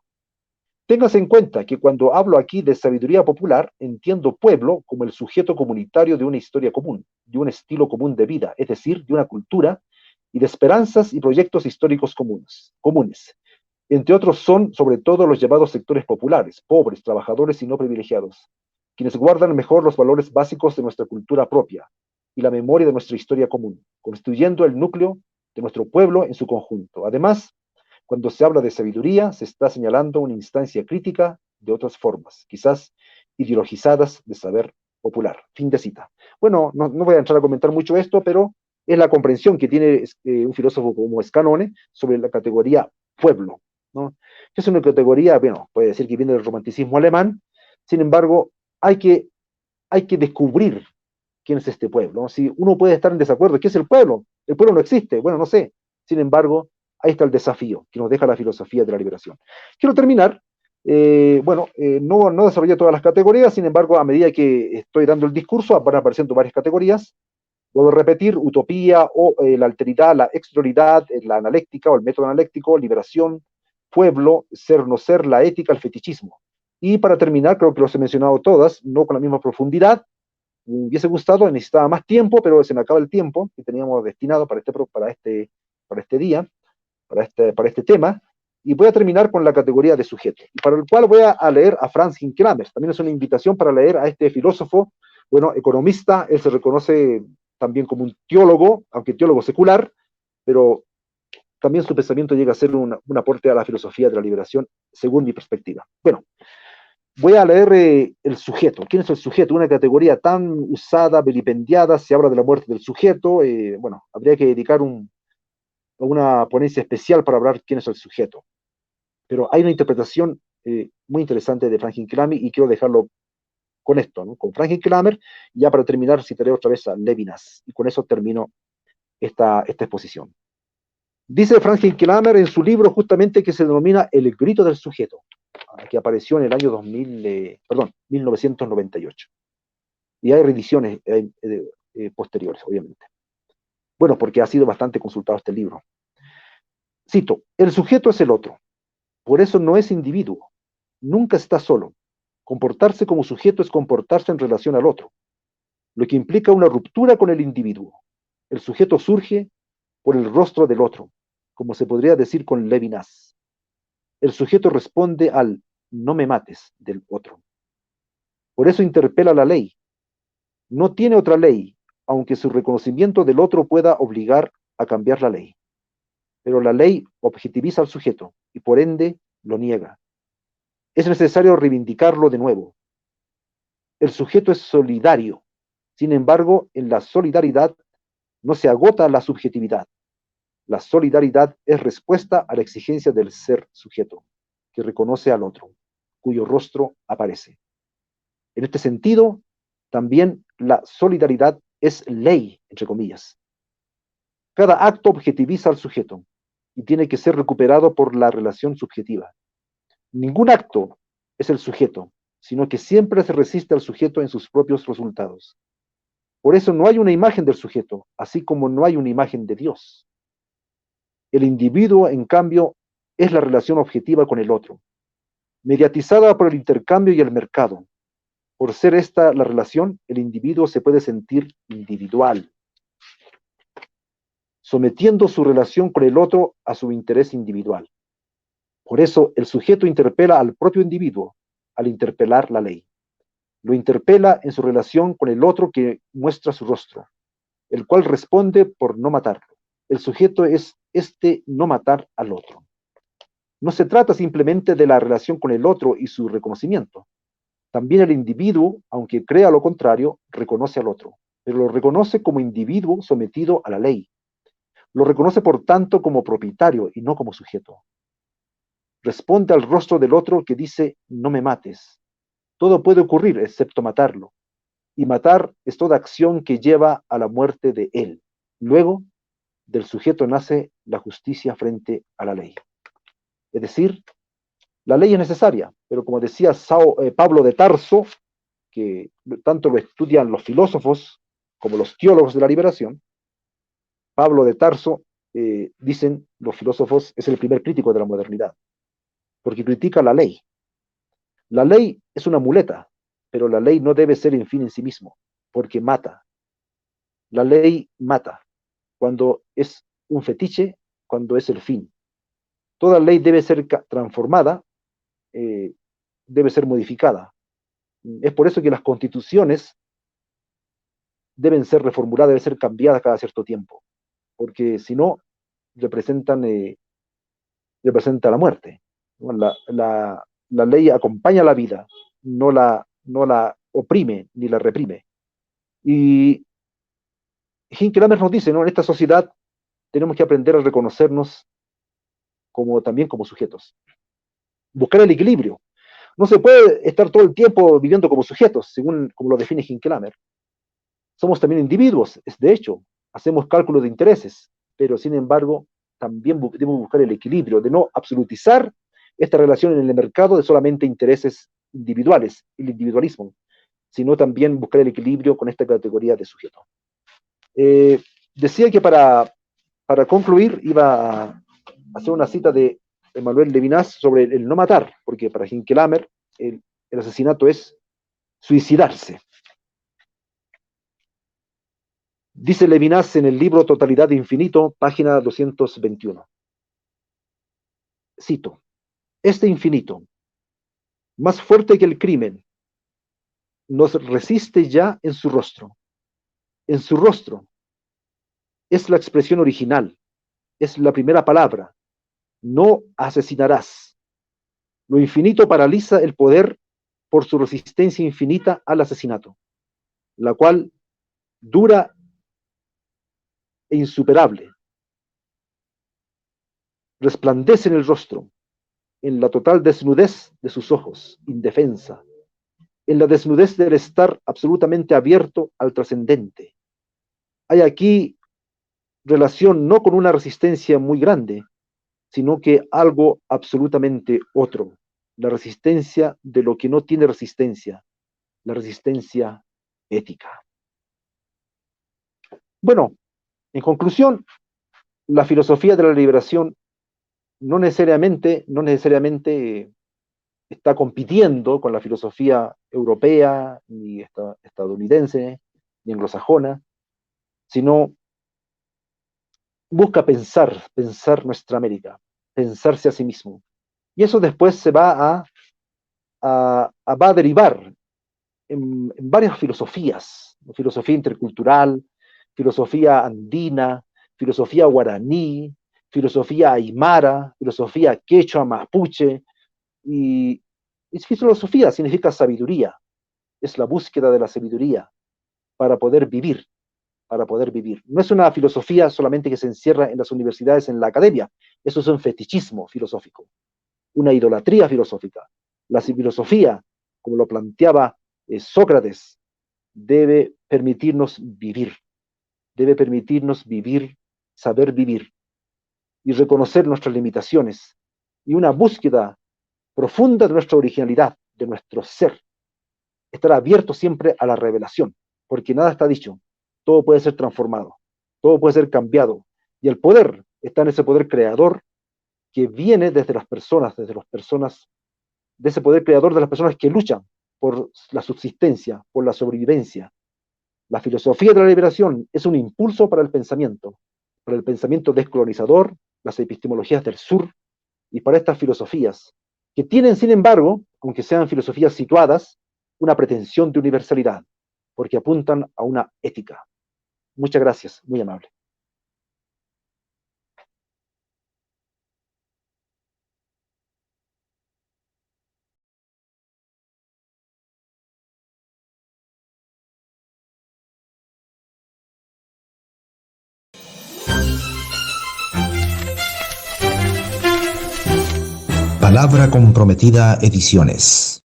téngase en cuenta que cuando hablo aquí de sabiduría popular, entiendo pueblo como el sujeto comunitario de una historia común, de un estilo común de vida, es decir, de una cultura y de esperanzas y proyectos históricos comunes. Entre otros son, sobre todo, los llamados sectores populares, pobres, trabajadores y no privilegiados, quienes guardan mejor los valores básicos de nuestra cultura propia y la memoria de nuestra historia común, constituyendo el núcleo de nuestro pueblo en su conjunto. Además, cuando se habla de sabiduría, se está señalando una instancia crítica de otras formas, quizás ideologizadas de saber popular. Fin de cita. Bueno, no voy a entrar a comentar mucho esto, pero es la comprensión que tiene un filósofo como Scanone sobre la categoría pueblo, ¿no? Es una categoría, bueno, puede decir que viene del romanticismo alemán, sin embargo, hay que descubrir quién es este pueblo, ¿no? Si uno puede estar en desacuerdo, ¿qué es el pueblo? El pueblo no existe, bueno, no sé. Sin embargo, ahí está el desafío que nos deja la filosofía de la liberación. Quiero terminar, no desarrollé todas las categorías, sin embargo, a medida que estoy dando el discurso, van apareciendo varias categorías. Vuelvo a repetir: utopía o la alteridad, la exterioridad, la analéctica o el método analéctico, liberación, pueblo, ser, no ser, la ética, el fetichismo. Y para terminar, creo que los he mencionado todas, no con la misma profundidad. Me hubiese gustado, necesitaba más tiempo, pero se me acaba el tiempo que teníamos destinado para este día, para este tema, y voy a terminar con la categoría de sujeto, para el cual voy a leer a Franz Hinkramer. También es una invitación para leer a este filósofo, bueno, economista. Él se reconoce también como un teólogo, aunque teólogo secular, pero también su pensamiento llega a ser un aporte a la filosofía de la liberación, según mi perspectiva. Bueno, voy a leer el sujeto. ¿Quién es el sujeto? Una categoría tan usada, vilipendiada, se habla de la muerte del sujeto. Bueno, habría que dedicar una ponencia especial para hablar quién es el sujeto. Pero hay una interpretación muy interesante de Franklin Kramer y quiero dejarlo con esto, ¿no? Con Franklin Kramer. Ya para terminar, citaré otra vez a Levinas y con eso termino esta exposición. Dice Franklin Kramer en su libro justamente que se denomina El grito del sujeto, que apareció en el año 1998. Y hay reediciones posteriores, obviamente. Bueno, porque ha sido bastante consultado este libro. Cito: el sujeto es el otro, por eso no es individuo, nunca está solo. Comportarse como sujeto es comportarse en relación al otro, lo que implica una ruptura con el individuo. El sujeto surge por el rostro del otro, como se podría decir con Levinas. El sujeto responde al no me mates del otro. Por eso interpela la ley. No tiene otra ley, aunque su reconocimiento del otro pueda obligar a cambiar la ley. Pero la ley objetiviza al sujeto y por ende lo niega. Es necesario reivindicarlo de nuevo. El sujeto es solidario. Sin embargo, en la solidaridad no se agota la subjetividad. La solidaridad es respuesta a la exigencia del ser sujeto, que reconoce al otro, cuyo rostro aparece. En este sentido, también la solidaridad es ley, entre comillas. Cada acto objetiviza al sujeto y tiene que ser recuperado por la relación subjetiva. Ningún acto es el sujeto, sino que siempre se resiste al sujeto en sus propios resultados. Por eso no hay una imagen del sujeto, así como no hay una imagen de Dios. El individuo, en cambio, es la relación objetiva con el otro, mediatizada por el intercambio y el mercado. Por ser esta la relación, el individuo se puede sentir individual, sometiendo su relación con el otro a su interés individual. Por eso el sujeto interpela al propio individuo al interpelar la ley. Lo interpela en su relación con el otro que muestra su rostro, el cual responde por no matarlo. El sujeto es este no matar al otro. No se trata simplemente de la relación con el otro y su reconocimiento. También el individuo, aunque crea lo contrario, reconoce al otro, pero lo reconoce como individuo sometido a la ley. Lo reconoce, por tanto, como propietario y no como sujeto. Responde al rostro del otro que dice, no me mates. Todo puede ocurrir excepto matarlo. Y matar es toda acción que lleva a la muerte de él. Luego, del sujeto nace la justicia frente a la ley. Es decir, la ley es necesaria, pero como decía Pablo de Tarso, que tanto lo estudian los filósofos como los teólogos de la liberación, Pablo de Tarso, dicen los filósofos, es el primer crítico de la modernidad, porque critica la ley. La ley es una muleta, pero la ley no debe ser el fin en sí mismo, porque mata. La ley mata cuando es un fetiche, cuando es el fin. Toda ley debe ser transformada, debe ser modificada. Es por eso que las constituciones deben ser reformuladas, deben ser cambiadas cada cierto tiempo, porque si no, representa la muerte. La ley acompaña la vida, no la oprime ni la reprime. Y Hinckley nos dice, ¿no? En esta sociedad tenemos que aprender a reconocernos también como sujetos. Buscar el equilibrio. No se puede estar todo el tiempo viviendo como sujetos, según como lo define Hinckley. Somos también individuos, de hecho, hacemos cálculos de intereses, pero sin embargo, también debemos buscar el equilibrio, de no absolutizar esta relación en el mercado de solamente intereses individuales, el individualismo, sino también buscar el equilibrio con esta categoría de sujeto. Decía que para concluir iba a hacer una cita de Emmanuel Levinas sobre el no matar, porque para Hinckley el asesinato es suicidarse. Dice Levinas en el libro Totalidad de Infinito, página 221. Cito, este infinito, más fuerte que el crimen, nos resiste ya en su rostro. En su rostro es la expresión original, es la primera palabra, no asesinarás. Lo infinito paraliza el poder por su resistencia infinita al asesinato, la cual dura e insuperable. Resplandece en el rostro, en la total desnudez de sus ojos, indefensa, en la desnudez del estar absolutamente abierto al trascendente. Hay aquí relación no con una resistencia muy grande, sino que algo absolutamente otro, la resistencia de lo que no tiene resistencia, la resistencia ética. Bueno, en conclusión, la filosofía de la liberación no necesariamente está compitiendo con la filosofía europea, ni estadounidense, ni anglosajona, sino busca pensar nuestra América, pensarse a sí mismo. Y eso después se va a derivar en varias filosofías, filosofía intercultural, filosofía andina, filosofía guaraní, filosofía aymara, filosofía quechua, mapuche, y filosofía significa sabiduría, es la búsqueda de la sabiduría para poder vivir para poder vivir. No es una filosofía solamente que se encierra en las universidades, en la academia. Eso es un fetichismo filosófico, una idolatría filosófica. La filosofía, como lo planteaba Sócrates, debe permitirnos vivir, saber vivir y reconocer nuestras limitaciones y una búsqueda profunda de nuestra originalidad, de nuestro ser. Estar abierto siempre a la revelación, porque nada está dicho, todo puede ser transformado, todo puede ser cambiado, y el poder está en ese poder creador que viene desde las personas, de ese poder creador de las personas que luchan por la subsistencia, por la sobrevivencia. La filosofía de la liberación es un impulso para el pensamiento descolonizador, las epistemologías del sur, y para estas filosofías, que tienen, sin embargo, aunque sean filosofías situadas, una pretensión de universalidad, porque apuntan a una ética. Muchas gracias, muy amable. Palabra Comprometida Ediciones.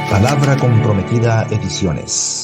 Palabra Comprometida Ediciones.